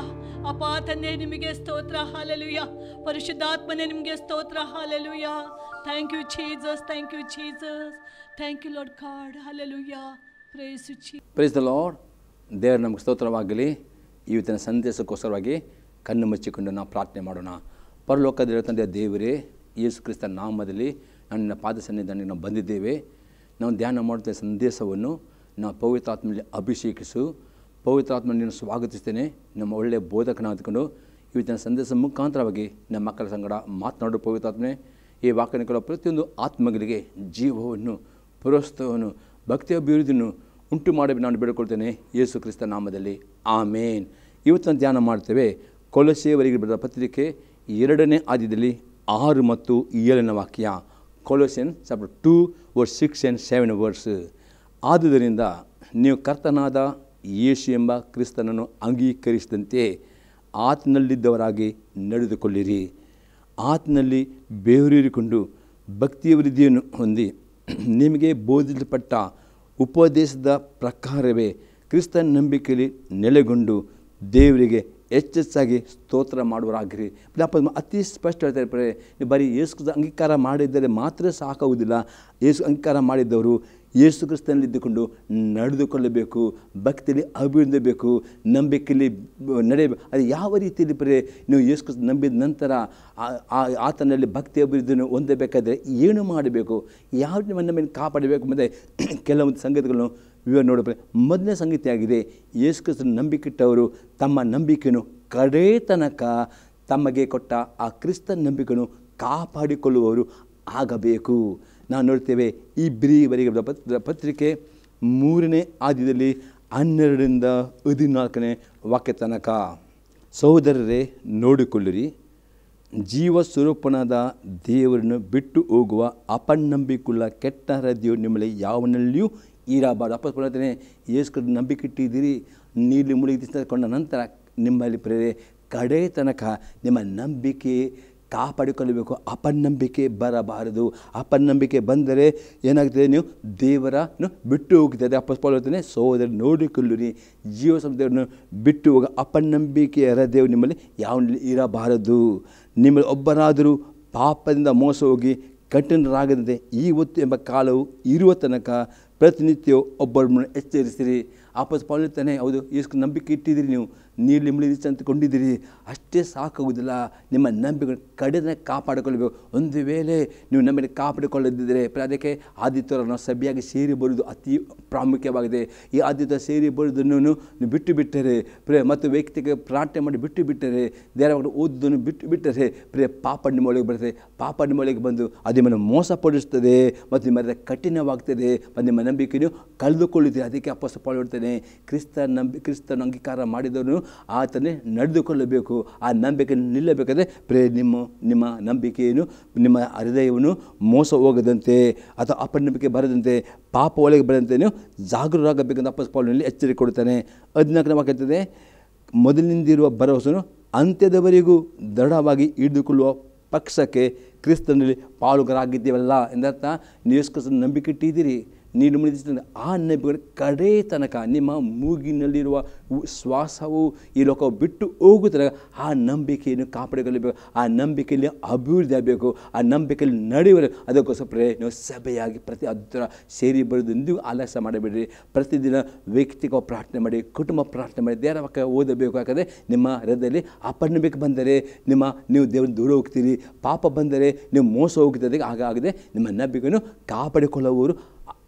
Speaker 1: ಅಪ್ಪ ತಂದೆ ನಿಮಗೆ ಸ್ತೋತ್ರ. Hallelujah. ಪರಿಶುದ್ಧಾತ್ಮನೇ ನಿಮಗೆ ಸ್ತೋತ್ರ. Hallelujah. Thank you Jesus. Thank you Jesus. Thank you Lord God. Hallelujah. Praise you Jesus.
Speaker 3: Praise the Lord. ದೇವರು ನಮಗೆ ಸ್ತೋತ್ರವಾಗಲಿ. ಇವತ್ತಿನ ಸಂದೇಶಕ್ಕೋಸ್ಕರವಾಗಿ ಕಣ್ಣು ಮುಚ್ಚಿಕೊಂಡು ನಾವು ಪ್ರಾರ್ಥನೆ ಮಾಡೋಣ. ಪರಲೋಕದ ತಂದೆಯ ದೇವರೇ, ಯೇಸು ಕ್ರಿಸ್ತನ ನಾಮದಲ್ಲಿ ನನ್ನ ಪಾದ ಸನ್ನಿಧಾನಕ್ಕೆ ನಾವು ಬಂದಿದ್ದೇವೆ. ನಾವು ಧ್ಯಾನ ಮಾಡುತ್ತ ಸಂದೇಶವನ್ನು ನಾವು ಪವಿತ್ರಾತ್ಮನಲ್ಲಿ ಅಭಿಷೇಕಿಸು. ಪವಿತ್ರಾತ್ಮನ ಸ್ವಾಗತಿಸ್ತೇನೆ. ನಮ್ಮ ಒಳ್ಳೆಯ ಬೋಧಕನಾದ್ಕೊಂಡು ಇವತ್ತಿನ ಸಂದೇಶ ಮುಖಾಂತರವಾಗಿ ನಮ್ಮ ಮಕ್ಕಳ ಸಂಗಡ ಮಾತನಾಡೋ ಪವಿತ್ರಾತ್ಮನೆ ಈ ವಾಕ್ಯನ ಕೇಳೋ ಪ್ರತಿಯೊಂದು ಆತ್ಮಗಳಿಗೆ ಜೀವವನ್ನು, ಪ್ರೋತ್ಸಾಹವನ್ನು, ಭಕ್ತಿ ಅಭಿವೃದ್ಧಿಯನ್ನು ಉಂಟು ಮಾಡಿ ನಾನು ಬೇಡಿಕೊಳ್ತೇನೆ ಯೇಸು ಕ್ರಿಸ್ತ ನಾಮದಲ್ಲಿ. ಆಮೇನ್. ಇವತ್ತು ಧ್ಯಾನ ಮಾಡ್ತೇವೆ ಕೊಲೊಸ್ಸೆಯವರಿಗೆ ಬರೆದ ಪತ್ರಿಕೆ 2ನೇ ಅಧ್ಯಾಯದಲ್ಲಿ 6 ಮತ್ತು 7ನೇ ವಾಕ್ಯ. ಕೊಲೊಸ್ಸೆನ್ ಚಾಪ್ಟರ್ 2 ವರ್ಸ್ 6 and 7 ವರ್ಸ್. ಆದುದರಿಂದ ನೀವು ಕರ್ತನಾದ ಯೇಸು ಎಂಬ ಕ್ರಿಸ್ತನನ್ನು ಅಂಗೀಕರಿಸಿದಂತೆ ಆತನಲ್ಲಿದ್ದವರಾಗಿ ನಡೆದುಕೊಳ್ಳಿರಿ. ಆತನಲ್ಲಿ ಬೇರೂರಿಕೊಂಡು ಭಕ್ತಿಯ ವೃದ್ಧಿಯನ್ನು ಹೊಂದಿ ನಿಮಗೆ ಬೋಧಿಸಲ್ಪಟ್ಟ ಉಪದೇಶದ ಪ್ರಕಾರವೇ ಕ್ರಿಸ್ತನ ನಂಬಿಕೆಯಲ್ಲಿ ನೆಲೆಗೊಂಡು ದೇವರಿಗೆ ಹೆಚ್ಚೆಚ್ಚಾಗಿ ಸ್ತೋತ್ರ ಮಾಡುವರಾಗಿರಿ. ಅತಿ ಸ್ಪಷ್ಟ ಹೇಳ್ತಾರೆ, ನೀವು ಬರೀ ಯೇಸು ಅಂಗೀಕಾರ ಮಾಡಿದ್ದರೆ ಮಾತ್ರ ಸಾಕಾಗುವುದಿಲ್ಲ. ಯೇಸು ಅಂಗೀಕಾರ ಮಾಡಿದ್ದವರು ಯೇಸು ಕ್ರಿಸ್ತನಲ್ಲಿದ್ದುಕೊಂಡು ನಡೆದುಕೊಳ್ಳಬೇಕು, ಭಕ್ತಿಯಲ್ಲಿ ಅಭಿವೃದ್ಧಿಬೇಕು, ನಂಬಿಕೆಯಲ್ಲಿ ನಡೆಯಬೇಕು. ಅದು ಯಾವ ರೀತಿಯಲ್ಲಿ ನೀವು ಯೇಸು ಕ್ರಿಸ್ತ ನಂಬಿದ ನಂತರ ಆತನಲ್ಲಿ ಭಕ್ತಿ ಅಭಿವೃದ್ಧಿಯನ್ನು ಹೊಂದಬೇಕಾದ್ರೆ ಏನು ಮಾಡಬೇಕು, ಯಾವ ನಮ್ಮನ್ನು ಕಾಪಾಡಬೇಕು ಮತ್ತು ಕೆಲವೊಂದು ಸಂಗತಿಗಳನ್ನು ವಿವರ ನೋಡಬೇಕು. ಮೊದಲನೇ ಸಂಗತಿಯಾಗಿದೆ, ಯೇಸು ಕ್ರಿಸ್ತನ ನಂಬಿಕೆಟ್ಟವರು ತಮ್ಮ ನಂಬಿಕೆಯನ್ನು ಕಡೇ ತನಕ ತಮಗೆ ಕೊಟ್ಟ ಆ ಕ್ರಿಸ್ತನ ನಂಬಿಕೆಯನ್ನು ಕಾಪಾಡಿಕೊಳ್ಳುವವರು ಆಗಬೇಕು. ನಾವು ನೋಡ್ತೇವೆ ಇಬ್ರಿಯವರಿಗೆ ಪತ್ರಿಕೆ 3ನೇ ಅಧ್ಯಾಯದಲ್ಲಿ 12ರಿಂದ 14ನೇ ವಾಕ್ಯ ತನಕ. ಸಹೋದರರೇ, ನೋಡಿಕೊಳ್ಳಿರಿ, ಜೀವ ಸ್ವರೂಪನಾದ ದೇವರನ್ನು ಬಿಟ್ಟು ಹೋಗುವ ಅಪನಂಬಿಕೆಯುಳ್ಳ ಕೆಟ್ಟ ಹೃದಯವು ನಿಮ್ಮಲ್ಲಿ ಯಾವನಲ್ಲಿಯೂ ಇರಬಾರ್ದು. ಅಪ್ಪನೇ ಯೇಸು ನಂಬಿಕೆ ಇಟ್ಟಿದ್ದೀರಿ, ನೀಲಿ ಮುಳುಗಿಸಿಕೊಂಡ ನಂತರ ನಿಮ್ಮಲ್ಲಿ ಕಡೆ ತನಕ ನಿಮ್ಮ ನಂಬಿಕೆ ಕಾಪಾಡಿಕೊಳ್ಳಬೇಕು. ಅಪನಂಬಿಕೆ ಬರಬಾರದು. ಅಪನಂಬಿಕೆ ಬಂದರೆ ಏನಾಗ್ತದೆ, ನೀವು ದೇವರನ್ನು ಬಿಟ್ಟು ಹೋಗ್ತದೆ. ಹೇಳ್ತಾನೆ, ಸಹೋದರ ನೋಡಿಕೊಳ್ಳಿರಿ, ಜೀವ ಸಂದೇವರನ್ನು ಬಿಟ್ಟು ಹೋಗ ಅಪನಂಬಿಕೆಯ ಹೃದಯವು ನಿಮ್ಮಲ್ಲಿ ಯಾವನಲ್ಲಿ ಇರಬಾರದು. ನಿಮ್ಮಲ್ಲಿ ಒಬ್ಬರಾದರೂ ಪಾಪದಿಂದ ಮೋಸ ಹೋಗಿ ಕಠಿಣರಾಗದಂತೆ ಈ ಹೊತ್ತು ಎಂಬ ಕಾಲವು ಇರುವ ತನಕ ಪ್ರತಿನಿತ್ಯ ಒಬ್ಬರನ್ನು ಎಚ್ಚರಿಸಿರಿ. ಹೇಳ್ತಾನೆ, ಹೌದು, ಎಷ್ಟು ನಂಬಿಕೆ ಇಟ್ಟಿದ್ದೀರಿ, ನೀವು ನೀಲಿ ಮುಳಿದಿಸಿ ಅಂತಕೊಂಡಿದ್ದೀರಿ, ಅಷ್ಟೇ ಸಾಕಾಗುವುದಿಲ್ಲ. ನಿಮ್ಮ ನಂಬಿಕೆ ಕಡೆನೇ ಕಾಪಾಡಿಕೊಳ್ಳಬೇಕು. ಒಂದು ವೇಳೆ ನೀವು ನಂಬಿಕೆ ಕಾಪಾಡಿಕೊಳ್ಳದಿದ್ದರೆ ಅದಕ್ಕೆ ಆದಿತ್ಯವಾರ ನಾವು ಸಭೆಯಾಗಿ ಸೇರಿ ಬರುವುದು ಅತಿ ಪ್ರಾಮುಖ್ಯವಾಗಿದೆ. ಈ ಆದಿತ್ಯ ಸೇರಿ ಬರುವುದನ್ನು ನೀವು ಬಿಟ್ಟು ಬಿಟ್ಟರೆ ಮತ್ತು ವ್ಯಕ್ತಿಗೆ ಪ್ರಾರ್ಥನೆ ಮಾಡಿ ಬಿಟ್ಟು ಬಿಟ್ಟರೆ, ದೇವರ ಓದುವುದನ್ನು ಬಿಟ್ಟು ಬಿಟ್ಟರೆ ಪಾಪ ನಿಮ್ಮ ಒಳಗೆ ಬರ್ತದೆ. ಪಾಪ ನಿಮ್ಮ ಒಳಗೆ ಬಂದು ಅದು ನಿಮ್ಮನ್ನು ಮೋಸಪಡಿಸ್ತದೆ ಮತ್ತು ನಿಮ್ಮ ಕಠಿಣವಾಗ್ತದೆ ಮತ್ತು ನಿಮ್ಮ ನಂಬಿಕೆಯನ್ನು ಕಳೆದುಕೊಳ್ಳುತ್ತೀರಿ. ಅದಕ್ಕೆ ಅಪೊಸ್ತಲ ಪೌಲ ಹೇಳ್ತಾನೆ, ಕ್ರಿಸ್ತನ ಅಂಗೀಕಾರ ಮಾಡಿದವನು ಆತನೇ ನಡೆದುಕೊಳ್ಳಬೇಕು. ಆ ನಂಬಿಕೆ ನಿಲ್ಲಬೇಕಾದ್ರೆ ನಿಮ್ಮ ನಂಬಿಕೆಯನ್ನು, ನಿಮ್ಮ ಹೃದಯವನ್ನು ಮೋಸ ಹೋಗದಂತೆ ಅಥವಾ ಅಪನಂಬಿಕೆ ಬರದಂತೆ, ಪಾಪ ಒಳಗೆ ಬರದಂತೆ ನೀವು ಜಾಗರೂಕರಾಗಬೇಕಂತ ಅಪೊಸ್ತಲ ಪೌಲನಲ್ಲಿ ಎಚ್ಚರಿಕೆ ಕೊಡ್ತಾನೆ. 14ನೇ ವಾಕ್ಯ ಹೇಳ್ತದೆ, ಮೊದಲಿನಿಂದಿರುವ ಭರವಸೆಯನ್ನು ಅಂತ್ಯದವರೆಗೂ ದೃಢವಾಗಿ ಹಿಡಿದುಕೊಳ್ಳುವ ಪಕ್ಷಕ್ಕೆ ಕ್ರಿಸ್ತನಲ್ಲಿ ಪಾಲುಗಾರಾಗಿದ್ದೀವಲ್ಲ ಎಂದರ್ಥ. ನೀವು ಯೇಸು ಕ್ರಿಸ್ತನ ನಂಬಿಕೆ ಇಟ್ಟಿದ್ದೀರಿ, ನೀನು ಮುಳಿದ ಆ ನಂಬಿಕೆ ಕಡೇ ತನಕ ನಿಮ್ಮ ಮೂಗಿನಲ್ಲಿರುವ ಶ್ವಾಸವು ಈ ಲೋಕವು ಬಿಟ್ಟು ಹೋಗುತ್ತದೆ. ಆ ನಂಬಿಕೆಯನ್ನು ಕಾಪಾಡಿಕೊಳ್ಳಬೇಕು, ಆ ನಂಬಿಕೆಯಲ್ಲಿ ಅಭಿವೃದ್ಧಿ ಆಗಬೇಕು, ಆ ನಂಬಿಕೆಯಲ್ಲಿ ನಡೆಯಬೇಕು. ಅದಕ್ಕೋಸ್ಕರ ನೀವು ಸಭೆಯಾಗಿ ಪ್ರತಿ ಹತ್ತಿರ ಸೇರಿ ಬರೋದು ಎಂದಿಗೂ ಆಲಸ್ಯ ಮಾಡಬೇಡ್ರಿ. ಪ್ರತಿದಿನ ವ್ಯಕ್ತಿಗತ ಪ್ರಾರ್ಥನೆ ಮಾಡಿ, ಕುಟುಂಬ ಪ್ರಾರ್ಥನೆ ಮಾಡಿ, ದೇವರ ವಾಕ್ಯ ಓದಬೇಕು. ಯಾಕಂದರೆ ನಿಮ್ಮ ಹೃದಯದಲ್ಲಿ ಅಪನಂಬಿಕೆ ಬಂದರೆ ನೀವು ದೇವರ ದೂರ ಹೋಗ್ತೀರಿ, ಪಾಪ ಬಂದರೆ ನೀವು ಮೋಸ ಹೋಗ್ತದೆ. ಹಾಗಾಗದೆ ನಿಮ್ಮ ನಂಬಿಕೆಯನ್ನು ಕಾಪಾಡಿಕೊಳ್ಳುವವರು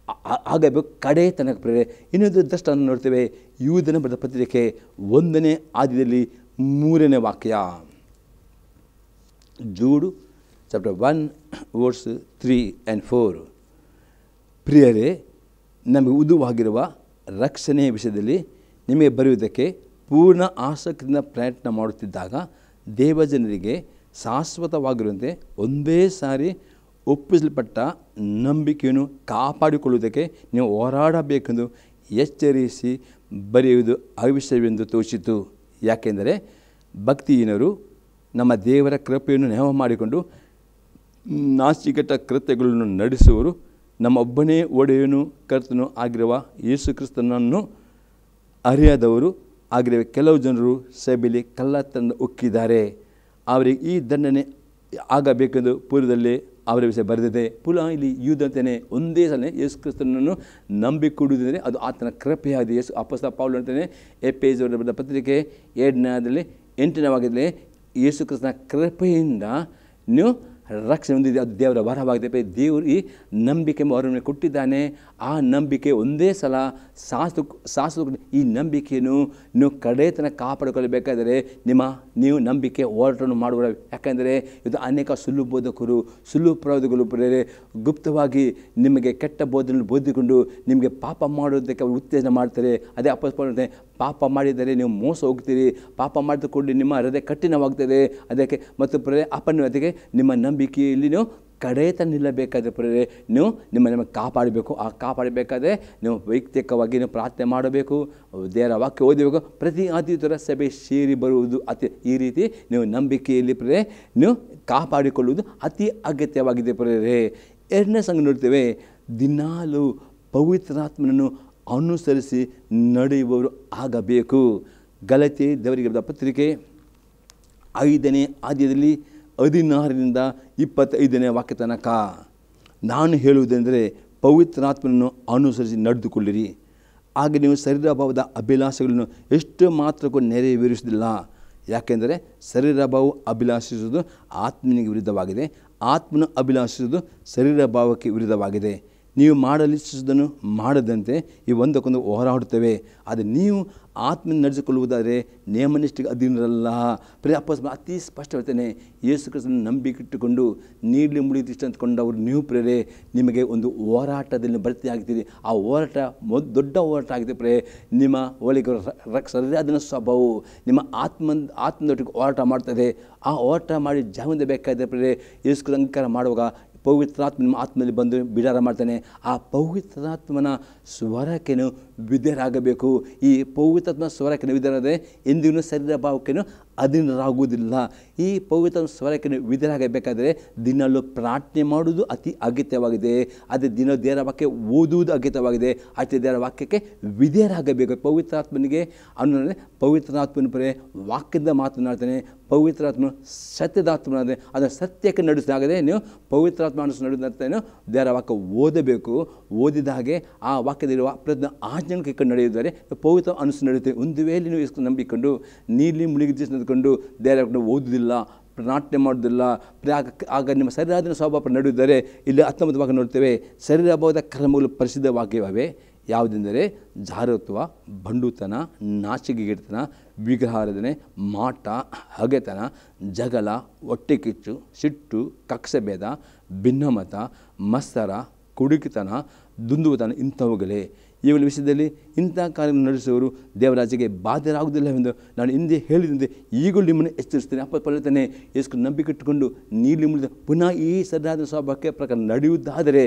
Speaker 3: ಆಗಬೇಕು ಕಡೆ ತನಕ ಪ್ರೇರೆ. ಇನ್ನೊಂದು ದೃಷ್ಟವನ್ನು ನೋಡ್ತೇವೆ, ಯೂದನ ಬರೆದ ಪತ್ರಿಕೆ 1ನೇ ಆದಿಯಲ್ಲಿ 3ನೇ ವಾಕ್ಯ. Jude chapter 1 verse 3 and 4. ಪ್ರಿಯರೇ, ನಮಗೆ ಉದುವಾಗಿರುವ ರಕ್ಷಣೆಯ ವಿಷಯದಲ್ಲಿ ನಿಮಗೆ ಬರೆಯುವುದಕ್ಕೆ ಪೂರ್ಣ ಆಸಕ್ತಿಯಿಂದ ಪ್ರಯತ್ನ ಮಾಡುತ್ತಿದ್ದಾಗ ದೇವಜನರಿಗೆ ಶಾಶ್ವತವಾಗಿರುವಂತೆ ಒಂದೇ ಸಾರಿ ಒಪ್ಪಿಸಲ್ಪಟ್ಟ ನಂಬಿಕೆಯನ್ನು ಕಾಪಾಡಿಕೊಳ್ಳುವುದಕ್ಕೆ ನೀವು ಹೋರಾಡಬೇಕೆಂದು ಎಚ್ಚರಿಸಿ ಬರೆಯುವುದು ಅವಶ್ಯವೆಂದು ತೋಚಿತು. ಯಾಕೆಂದರೆ ಭಕ್ತಿಹೀನರು ನಮ್ಮ ದೇವರ ಕೃಪೆಯನ್ನು ನೆವ ಮಾಡಿಕೊಂಡು ನಾಚಿಕೆಟ್ಟ ಕೃತ್ಯಗಳನ್ನು ನಡೆಸುವರು. ನಮ್ಮ ಒಬ್ಬನೇ ಒಡೆಯನು ಕರ್ತನೂ ಆಗಿರುವ ಯೇಸು ಕ್ರಿಸ್ತನನ್ನು ಅರಿಯದವರು ಆಗಿರುವ ಕೆಲವು ಜನರು ಸಭೆಯಲ್ಲಿ ಕಳ್ಳತನ ಉಕ್ಕಿದ್ದಾರೆ. ಅವರಿಗೆ ಈ ದಂಡನೆ ಆಗಬೇಕೆಂದು ಪೂರ್ವದಲ್ಲೇ ಅವರ ವಿಷಯ ಬರೆದಿದೆ. ಪುನಃ ಇಲ್ಲಿ ಯೂದಂತೆಯೇ ಒಂದೇ ಸಲ ಯೇಸು ಕ್ರಿಸ್ತನನ್ನು ನಂಬಿಕೊಡುವುದಂದರೆ ಅದು ಆತನ ಕೃಪೆಯಾಗಿದೆ. ಯೇಸು ಅಪೊಸ್ತಲ ಪೌಲನು ಅಂತಾನೆ ಎಫೆಸದವರಿಗೆ ಬರೆದ ಪತ್ರಿಕೆ 2ನೇ 8ನೇ ವಾಕ್ಯದಲ್ಲಿ ಯೇಸು ಕ್ರಿಸ್ತನ ಕೃಪೆಯಿಂದ ನೀವು ರಕ್ಷಣೆ ಹೊಂದಿದೆ, ಅದು ದೇವರ ವರವಾಗಿದೆ. ದೇವರು ಈ ನಂಬಿಕೆ ಅವರನ್ನು ಕೊಟ್ಟಿದ್ದಾನೆ. ಆ ನಂಬಿಕೆ ಒಂದೇ ಸಲ ಶಾಶ್ವತ. ಈ ನಂಬಿಕೆಯನ್ನು ನೀವು ಕಡೆತನ ಕಾಪಾಡಿಕೊಳ್ಳಬೇಕಾದರೆ ನೀವು ನಂಬಿಕೆ ಹೋರಾಟವನ್ನು ಮಾಡುವ. ಯಾಕೆಂದರೆ ಇದು ಅನೇಕ ಸುಳ್ಳು ಬೋಧಕರು, ಸುಳ್ಳು ಪ್ರವಾದಿಗಳು ಪ್ರೇರೆ ಗುಪ್ತವಾಗಿ ನಿಮಗೆ ಕೆಟ್ಟ ಬೋಧನೆಯನ್ನು ಬೋಧಿಕೊಂಡು ನಿಮಗೆ ಪಾಪ ಮಾಡೋದಕ್ಕೆ ಅವರು ಉತ್ತೇಜನ ಮಾಡ್ತಾರೆ. ಅದೇ ಅಪೊಸ್ತಲರು ಪಾಪ ಮಾಡಿದರೆ ನೀವು ಮೋಸ ಹೋಗ್ತೀರಿ, ಪಾಪ ಮಾಡಿದುಕೊಂಡು ನಿಮ್ಮ ಹೃದಯ ಕಠಿಣವಾಗ್ತದೆ. ಅದಕ್ಕೆ ಮತ್ತು ಅದಕ್ಕೆ ನಿಮ್ಮ ನಂಬಿಕೆಯಲ್ಲಿ ನೀವು ಕಡೆತನ ನಿಲ್ಲಬೇಕಾದ್ರೆ ಪ್ರೇರೆ ನೀವು ನಿಮ್ಮನ್ನು ಕಾಪಾಡಬೇಕು. ಆ ಕಾಪಾಡಬೇಕಾದ್ರೆ ನೀವು ವೈಯಕ್ತಿಕವಾಗಿ ನೀವು ಪ್ರಾರ್ಥನೆ ಮಾಡಬೇಕು, ದೇವರ ವಾಕ್ಯ ಓದಬೇಕು, ಪ್ರತಿ ಆದಿತ್ಯರ ಸಭೆ ಸೇರಿ ಬರುವುದು ಈ ರೀತಿ ನೀವು ನಂಬಿಕೆಯಲ್ಲಿ ಪ್ರೇರೆ ನೀವು ಕಾಪಾಡಿಕೊಳ್ಳುವುದು ಅತಿ ಅಗತ್ಯವಾಗಿದೆ ಪ್ರೇರೆ. 2ನೇ ಸಂಘ ನೋಡ್ತೇವೆ, ದಿನಾಲು ಪವಿತ್ರಾತ್ಮನನ್ನು ಅನುಸರಿಸಿ ನಡೆಯುವವರು ಆಗಬೇಕು. ಗಲಾತ್ಯ ದೇವರಿಗೆ ಬರೆದ ಪತ್ರಿಕೆ 5ನೇ ಅಧ್ಯಾಯದಲ್ಲಿ 16ರಿಂದ 25ನೇ ವಾಕ್ಯ ತನಕ ನಾನು ಹೇಳುವುದೆಂದರೆ ಪವಿತ್ರಾತ್ಮನನ್ನು ಅನುಸರಿಸಿ ನಡೆದುಕೊಳ್ಳಿರಿ. ಆಗ ನೀವು ಶರೀರಭಾವದ ಅಭಿಲಾಷೆಗಳನ್ನು ಎಷ್ಟು ಮಾತ್ರಕ್ಕೂ ನೆರವೇರಿಸುವುದಿಲ್ಲ. ಯಾಕೆಂದರೆ ಶರೀರಭಾವವು ಅಭಿಲಾಷಿಸುವುದು ಆತ್ಮನಿಗೆ ವಿರುದ್ಧವಾಗಿದೆ, ಆತ್ಮನ ಅಭಿಲಾಷಿಸುವುದು ಶರೀರಭಾವಕ್ಕೆ ವಿರುದ್ಧವಾಗಿದೆ. ನೀವು ಮಾಡಲಿಚ್ಛಿಸುವುದನ್ನು ಮಾಡದಂತೆ ಈ ಒಂದಕ್ಕೊಂದು ಹೋರಾಡುತ್ತವೆ. ಆದರೆ ನೀವು ಆತ್ಮನ ನಡೆಸಿಕೊಳ್ಳುವುದಾದರೆ ನೇಮನಿಷ್ಠೆಗೆ ಅಧೀನರಲ್ಲ. ಅತಿ ಸ್ಪಷ್ಟವಾಗ್ತಾನೆ. ಯೇಸು ಕ್ರಿಸ್ತನ ನಂಬಿಕೆ ಇಟ್ಟುಕೊಂಡು ನೀಡಲಿ ಮುಳಿದಿಷ್ಟ ಅಂದ್ಕೊಂಡವರು ನೀವು ಪ್ರೇರೆ ನಿಮಗೆ ಒಂದು ಹೋರಾಟದಲ್ಲಿ ಭರ್ತಿಯಾಗ್ತೀರಿ. ಆ ಹೋರಾಟ ದೊಡ್ಡ ಹೋರಾಟ ಆಗಿದೆ ಪ್ರೇರೆ. ನಿಮ್ಮ ಹೋಲಿಕೆ ಸರಿಯಾದ ಸ್ವಭಾವವು ನಿಮ್ಮ ಆತ್ಮದೊಟ್ಟಿಗೆ ಹೋರಾಟ ಮಾಡ್ತದೆ. ಆ ಹೋರಾಟ ಮಾಡಿ ಜೀವನ ಬೇಕಾದರೆ ಪ್ರೇರೆ ಯೇಸು ಕ್ರಿಸ್ತನ ಅಂಗೀಕಾರ ಮಾಡುವಾಗ ಪವಿತ್ರಾತ್ಮ ನಿಮ್ಮ ಆತ್ಮದಲ್ಲಿ ಬಂದು ಬಿಡಾರ ಮಾಡ್ತಾನೆ. ಆ ಪವಿತ್ರಾತ್ಮನ ಸ್ವರಕ್ಕೇನು ವಿಧೇಯರಾಗಬೇಕು. ಈ ಪವಿತ್ರಾತ್ಮ ಸ್ವರಕ್ಕೆ ವಿಧೇಯರಾದರೆ ಎಂದಿಗೂ ಶರೀರ ಭಾವಕ್ಕೇನು ಅಧೀನರಾಗುವುದಿಲ್ಲ. ಈ ಪವಿತ್ರ ಸ್ವರಕ್ಕೆ ವಿಧೇಯರಾಗಬೇಕಾದರೆ ದಿನಲ್ಲೂ ಪ್ರಾರ್ಥನೆ ಮಾಡುವುದು ಅತಿ ಅಗತ್ಯವಾಗಿದೆ. ಅದೇ ದಿನ ದೇವರ ವಾಕ್ಯ ಓದುವುದು ಅಗತ್ಯವಾಗಿದೆ. ಅತಿ ದೇವರ ವಾಕ್ಯಕ್ಕೆ ವಿಧೇಯರಾಗಬೇಕು. ಪವಿತ್ರಾತ್ಮನಿಗೆ ಅವನ ಪವಿತ್ರಾತ್ಮನ ಪರೇ ವಾಕ್ಯದ ಮಾತನಾಡ್ತಾನೆ. ಪವಿತ್ರಾತ್ಮ ಸತ್ಯದಾತ್ಮನಾದರೆ ಅದರ ಸತ್ಯಕ್ಕೆ ನಡೆಸಿದಾಗದೆ ನೀವು ಪವಿತ್ರಾತ್ಮ ನಡೆದಂತೇನು ದೇವರ ವಾಕ್ಯ ಓದಬೇಕು. ಓದಿದ ಹಾಗೆ ಆ ವಾಕ್ಯದಲ್ಲಿರುವ ಪ್ರತಿಯೊಂದು ಆಜ್ಞೆಗಳನ್ನು ಕೈಕೊಂಡು ನಡೆಯುತ್ತಾರೆ ಪವಿತ್ರ ಅನುಸರಿಸಿ ನಡೆಯುತ್ತೆ. ಒಂದು ವೇಳೆ ನೀವು ಎಷ್ಟು ನಂಬಿಕೊಂಡು ನೀಲಿ ಮುಳುಗಿ ನಡೆದುಕೊಂಡು ದೇವರ ಓದುವುದಿಲ್ಲ, ಪ್ರಾರ್ಥನೆ ಮಾಡೋದಿಲ್ಲ, ಆಗ ನಿಮ್ಮ ಶರೀರಾದ ಸ್ವಭಾವ ನಡೆಯುತ್ತಾರೆ. ಇಲ್ಲಿ 19 ಭಾಗ ನೋಡ್ತೇವೆ. ಶರೀರಭಾವದ ಕರ್ಮಗಳು ಪ್ರಸಿದ್ಧವಾಗಿವೆ. ಯಾವುದೆಂದರೆ ಜಾರತ್ವ, ಬಂಡುತನ, ನಾಚಿಕೆಗೆಟ್ಟತನ, ವಿಗ್ರಹಾರಾಧನೆ, ಮಾಟ, ಹಗೆತನ, ಜಗಳ, ಹೊಟ್ಟೆಕಿಚ್ಚು, ಸಿಟ್ಟು, ಕಕ್ಷಭೇದ, ಭಿನ್ನಮತ, ಮತ್ಸರ, ಕುಡುಕಿತನ, ದುಂದುತನ ಇಂಥವುಗಳೇ. ಇವುಗಳ ವಿಷಯದಲ್ಲಿ ಇಂಥ ಕಾರ್ಯ ನಡೆಸುವವರು ದೇವರಾಜ್ಯಕ್ಕೆ ಬಾಧ್ಯರಾಗುವುದಿಲ್ಲವೆಂದು ನಾನು ಹಿಂದೆ ಹೇಳಿದಂತೆ ಈಗಲೂ ನಿಮ್ಮನ್ನು ಎಚ್ಚರಿಸ್ತೇನೆ. ಅಪ್ಪನೇ ಯೇಸು ನಂಬಿಕೆ ಇಟ್ಟುಕೊಂಡು ನೀಲಿ ಮುಳಿದ ಪುನಃ ಈ ಸರಿಯಾದ ಸ್ವಭಾವಕ್ಕೆ ಪ್ರಕಾರ ನಡೆಯುವುದಾದರೆ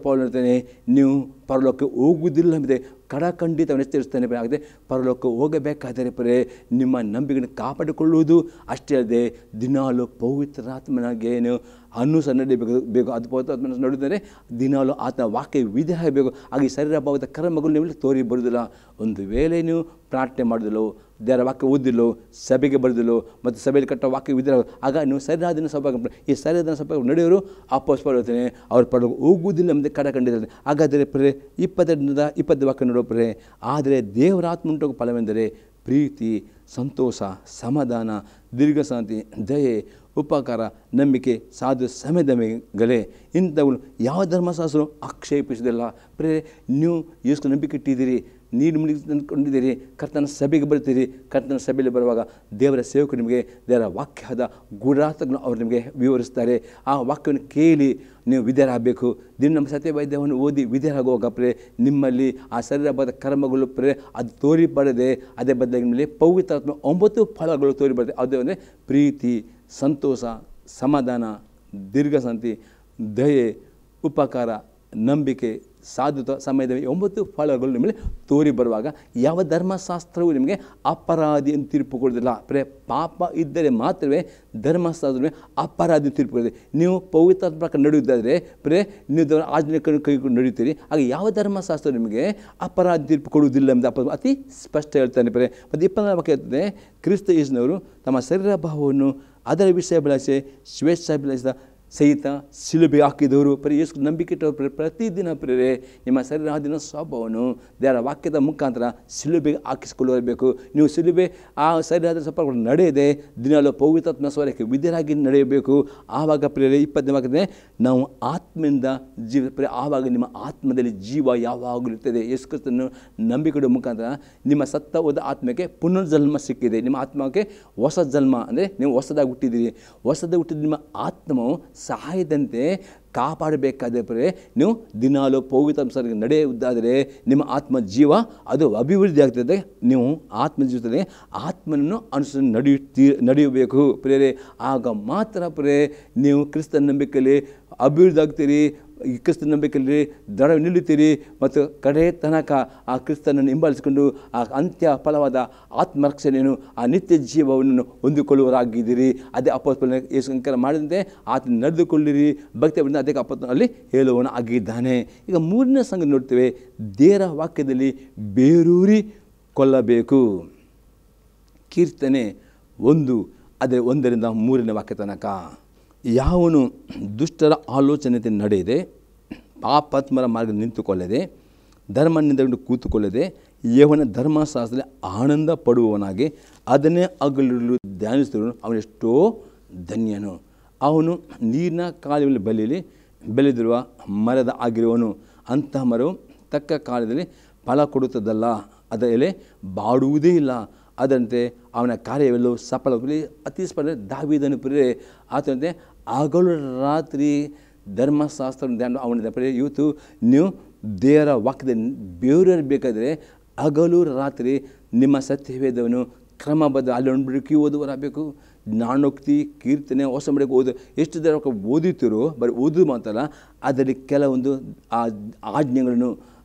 Speaker 3: ಪೌಲ ಹೇಳ್ತಾನೆ, ನೀವು ಪರಲೋಕಕ್ಕೆ ಹೋಗುವುದಿಲ್ಲ ಎಂಬುದೇ ಕಡಖಂಡಿತವನ್ನು ಎಚ್ಚರಿಸ್ತಾನೆ. ಆಗದೆ ಪರಲೋಕಕ್ಕೆ ಹೋಗಬೇಕಾದರೆ ಪರೇ ನಿಮ್ಮ ನಂಬಿಕೆಯನ್ನು ಕಾಪಾಡಿಕೊಳ್ಳುವುದು ಅಷ್ಟೇ ಅಲ್ಲದೆ ದಿನಾಲು ಪವಿತ್ರಾತ್ಮನಿಗೇನು ಅನುಸರಣೆ ನಡೀಬೇಕು. ಅದು ಪವಿತ್ರಾತ್ಮನ ನೋಡಿದರೆ ದಿನಾಲು ಆತನ ವಾಕ್ಯ ವಿಧಿ ಆಗಬೇಕು. ಹಾಗೆ ಶರೀರ ಭಾವದ ಕರ್ಮಗಳು ನಿಮಗೆ ತೋರಿ ಬರುವುದಿಲ್ಲ. ಒಂದು ವೇಳೆ ನೀವು ಪ್ರಾರ್ಥನೆ ಮಾಡೋದಿಲ್ಲೋ, ದೇವರ ವಾಕ್ಯ ಓದಿಲ್ಲೋ, ಸಭೆಗೆ ಬರೋದಿಲ್ಲೋ ಮತ್ತು ಸಭೆಯಲ್ಲಿ ಕಟ್ಟ ವಾಕ್ಯ ವಿಧಿ ಆಗ ನೀವು ಸರಿಯಾದ ಸಭೆ ಈ ಸರಿಯಾದ ಸಭೆ ನಡೆಯೋರು ಅಪೋಸ್ತಲರು ಹೇಳ್ತೇನೆ ಅವ್ರ ಪರಲೋಕ ಹೋಗುವುದಿಲ್ಲ ಎಂಬುದೇ ಕಡಖಂಡಿದ್ದಾರೆ. ಹಾಗಾದರೆ ಪ್ರೆ 22 ವಾಕ್ಯ ನೋಡೋ ಪ್ರೆ, ಆದರೆ ದೇವರ ಆತ್ಮ ಉಂಟು ಫಲವೆಂದರೆ ಪ್ರೀತಿ, ಸಂತೋಷ, ಸಮಾಧಾನ, ದೀರ್ಘಶಾಂತಿ, ದಯೆ, ಉಪಕಾರ, ನಂಬಿಕೆ, ಸಾಧು ಸಮೇಧಗಳೇ ಇಂಥವುಗಳು ಯಾವ ಧರ್ಮಶಾಸ್ತ್ರವು ಆಕ್ಷೇಪಿಸುವುದಿಲ್ಲ. ಪ್ರೇ ನೀವು ಎಷ್ಟು ನಂಬಿಕೆ ಇಟ್ಟಿದ್ದೀರಿ, ನೀರು ಅಂದ್ಕೊಂಡಿದ್ದೀರಿ, ಕರ್ತನ ಸಭೆಗೆ ಬರ್ತೀರಿ. ಕರ್ತನ ಸಭೆಯಲ್ಲಿ ಬರುವಾಗ ದೇವರ ಸೇವಕರು ನಿಮಗೆ ದೇವರ ವಾಕ್ಯದ ಗೂಢಾರ್ಥಗಳನ್ನು ಅವರು ನಿಮಗೆ ವಿವರಿಸ್ತಾರೆ. ಆ ವಾಕ್ಯವನ್ನು ಕೇಳಿ ನೀವು ವಿಧೇಯರಾಗಬೇಕು. ನಮ್ಮ ಸತ್ಯವೇದವನ್ನು ಓದಿ ವಿಧೇಯರಾಗುವಾಗ ಪ್ರೇ ನಿಮ್ಮಲ್ಲಿ ಆ ಶರೀರವಾದ ಕರ್ಮಗಳು ಪ್ರೇ ಅದು ತೋರಿಬರದೆ ಅದೇ ಬದಲಾಗಿ ನಿಮ್ಮಲ್ಲಿ ಪವಿತ್ರಾತ್ಮ 9 ಫಲಗಳು ತೋರಿಬರದೆ. ಅದು ಅಂದರೆ ಪ್ರೀತಿ, ಸಂತೋಷ, ಸಮಾಧಾನ, ದೀರ್ಘಶಾಂತಿ, ದಯೆ, ಉಪಕಾರ, ನಂಬಿಕೆ, ಸಾಧುತ್ವ, ಸಮಯದ 9 ಫಲಗಳು ನಿಮಗೆ ತೋರಿ ಬರುವಾಗ ಯಾವ ಧರ್ಮಶಾಸ್ತ್ರವು ನಿಮಗೆ ಅಪರಾಧಿ ಅಂತ ತೀರ್ಪು ಕೊಡೋದಿಲ್ಲ. ಪ್ರೇ ಪಾಪ ಇದ್ದರೆ ಮಾತ್ರವೇ ಧರ್ಮಶಾಸ್ತ್ರ ಅಪರಾಧಿ ತೀರ್ಪು ಕೊಡೋದು. ನೀವು ಪವಿತ್ರ ಪ್ರಕಾರ ನಡೆಯುವುದಾದರೆ ಪ್ರೇ ನೀವು ಆಜ್ಞೆ ಕೈಕೊಂಡು ನಡೆಯುತ್ತೀರಿ. ಆಗ ಯಾವ ಧರ್ಮಶಾಸ್ತ್ರ ನಿಮಗೆ ಅಪರಾಧಿ ತೀರ್ಪು ಕೊಡುವುದಿಲ್ಲ ಎಂಬುದು ಅತಿ ಸ್ಪಷ್ಟ ಹೇಳ್ತಾನೆ. ಪ್ರೇ ಮತ್ತು 24 ವಾಕ್ಯ ಹೇಳ್ತದೆ, ಕ್ರಿಸ್ತ ಯೇಸುವಿನವರು ತಮ್ಮ ಶರೀರ ಭಾವವನ್ನು ಅದರ ವಿಷಯಾಭಿಲಾಷೆ ಸ್ವೇಚ್ಛಾಭಿಲಾಷದ ಸಹಿತ ಶಿಲುಬೆ ಹಾಕಿದವರು. ಯೇಸು ನಂಬಿಕೆ ಇಟ್ಟವರು ಪ್ರತಿದಿನ ಪ್ರೇರೆ ನಿಮ್ಮ ಶರೀರಾದಿನ ಸ್ವಭಾವವನ್ನು ದೇವರ ವಾಕ್ಯದ ಮುಖಾಂತರ ಶಿಲುಬೆಗೆ ಹಾಕಿಸಿಕೊಳ್ಳಬೇಕು. ನೀವು ಶಿಲುಬೆ ಆ ಶರೀರದ ಸ್ವಲ್ಪ ನಡೆಯದೆ ದಿನಾಲು ಪವಿತ್ರಾತ್ಮ ಸ್ವರಕ್ಕೆ ವಿಧೇಯರಾಗಿ ನಡೆಯಬೇಕು. ಆವಾಗ ಪ್ರೇರೆ 20ನೇ ವಾಕ್ಯದಲ್ಲಿ ನಾವು ಆತ್ಮದಿಂದ ಜೀವ ಪ್ರೇರೆ ಆವಾಗ ನಿಮ್ಮ ಆತ್ಮದಲ್ಲಿ ಜೀವ ಯಾವಾಗಲೂ ಇರ್ತದೆ. ಯೇಸು ಕ್ರಿಸ್ತನನ್ನು ನಂಬಿಕೆ ಇಡುವ ಮುಖಾಂತರ ನಿಮ್ಮ ಸತ್ತ ಹೋದ ಆತ್ಮಕ್ಕೆ ಪುನರ್ಜನ್ಮ ಸಿಕ್ಕಿದೆ. ನಿಮ್ಮ ಆತ್ಮಕ್ಕೆ ಹೊಸ ಜನ್ಮ ಅಂದರೆ ನೀವು ಹೊಸದಾಗಿ ಹುಟ್ಟಿದ್ದೀರಿ. ಹೊಸದಾಗಿ ಹುಟ್ಟಿದ ನಿಮ್ಮ ಆತ್ಮವು ಸಹಾಯದಂತೆ ಕಾಪಾಡಬೇಕಾದರೆ ನೀವು ದಿನಾಲು ಪವಿತ್ರಾಂಶಕ್ಕೆ ನಡೆಯುವುದಾದರೆ ನಿಮ್ಮ ಆತ್ಮ ಜೀವ ಅದು ಅಭಿವೃದ್ಧಿ ಆಗ್ತದೆ. ನೀವು ಆತ್ಮ ಜೀವಿತದಲ್ಲಿ ಆತ್ಮನನ್ನು ಅನುಸರಿಸಿ ನಡೆಯಬೇಕು ಪ್ರೇರೆ. ಆಗ ಮಾತ್ರ ಪ್ರೇ ನೀವು ಕ್ರಿಸ್ತನ ನಂಬಿಕೆಯಲ್ಲಿ ಅಭಿವೃದ್ಧಿ ಆಗ್ತೀರಿ, ಕ್ರಿಸ್ತನ ನಂಬಿಕೆಯಲ್ಲಿ ದೃಢ ನಿಲ್ಲುತ್ತೀರಿ ಮತ್ತು ಕಡೆ ತನಕ ಆ ಕ್ರಿಸ್ತನನ್ನು ಹಿಂಬಾಲಿಸಿಕೊಂಡು ಆ ಅಂತ್ಯ ಫಲವಾದ ಆತ್ಮರಕ್ಷಣೆಯನ್ನು ಆ ನಿತ್ಯ ಜೀವವನ್ನು ಹೊಂದಿಕೊಳ್ಳುವರಾಗಿದ್ದೀರಿ. ಅದೇ ಅಪೊಸ್ತಲನ ಯೇಸು ಅಂಕರ ಮಾಡಿದಂತೆ ಆತನ ನಡೆದುಕೊಳ್ಳಿರಿ ಭಕ್ತಿಯಿಂದ ಅದಕ್ಕೆ ಅಪೊಸ್ತಲನಲ್ಲಿ ಹೇಳುವವನು ಆಗಿದ್ದಾನೆ. ಈಗ 3ನೇ ಸಂಗತಿ ನೋಡ್ತೇವೆ, ದೇವರ ವಾಕ್ಯದಲ್ಲಿ ಬೇರೂರಿ ಕೊಳ್ಳಬೇಕು. ಕೀರ್ತನೆ 1 ಅದೇ 1ರಿಂದ 3ನೇ ವಾಕ್ಯ ತನಕ, ಯಾವನು ದುಷ್ಟರ ಆಲೋಚನೆಯಂತೆ ನಡೆಯದೆ ಪಾಪಾತ್ಮರ ಮಾರ್ಗ ನಿಂತುಕೊಳ್ಳದೆ ಧರ್ಮನಿಂದ ಕೂತುಕೊಳ್ಳದೆ ಯೆಹೋವನ ಧರ್ಮಶಾಸ್ತ್ರದಲ್ಲಿ ಆನಂದ ಪಡುವವನಾಗಿ ಅದನ್ನೇ ಹಗಲಿರುಳು ಧ್ಯಾನಿಸಿದವನು ಅವನೆಷ್ಟೋ ಧನ್ಯನು. ಅವನು ನೀರಿನ ಕಾಲುವೆಯಲ್ಲಿ ಬಲಿಯಲ್ಲಿ ಬೆಳೆದಿರುವ ಮರದ ಆಗಿರುವನು. ಅಂತಹ ಮರವು ತಕ್ಕ ಕಾಲದಲ್ಲಿ ಫಲ ಕೊಡುತ್ತದಲ್ಲ, ಅದರ ಎಲೆ ಬಾಡುವುದೇ ಇಲ್ಲ. ಅದರಂತೆ ಅವನ ಕಾರ್ಯವೆಲ್ಲವೂ ಸಫಲವಾಗಿ ಅತಿ ಸ್ಪರ್ಧೆ ದಾವೀದನು ಪ್ರೇರೆ ಆತಂತೆ ಹಗಲು ರಾತ್ರಿ ಧರ್ಮಶಾಸ್ತ್ರ ಧ್ಯಾನ ಅವನಿಂದ ಪ್ರೇರೆ. ಇವತ್ತು ನೀವು ದೇವರ ವಾಕ್ಯದಲ್ಲಿ ಬೇರಿರಬೇಕಾದ್ರೆ ಹಗಲು ರಾತ್ರಿ ನಿಮ್ಮ ಸತ್ಯವೇದವನ್ನು ಕ್ರಮಬದ್ಧ ಅಲ್ಲಿ ಹುಡುಕಿ ಓದುವರಾಗಬೇಕು. ಜ್ಞಾನೋಕ್ತಿ, ಕೀರ್ತನೆ, ಹೊಸ ಮಡಿಗೆ ಎಷ್ಟು ದೇವರ ಓದುತ್ತೀರೋ ಬರೀ ಓದು ಮಾತ್ರ ಅದರಲ್ಲಿ ಕೆಲವೊಂದು ಆ ಆಜ್ಞೆಗಳನ್ನು,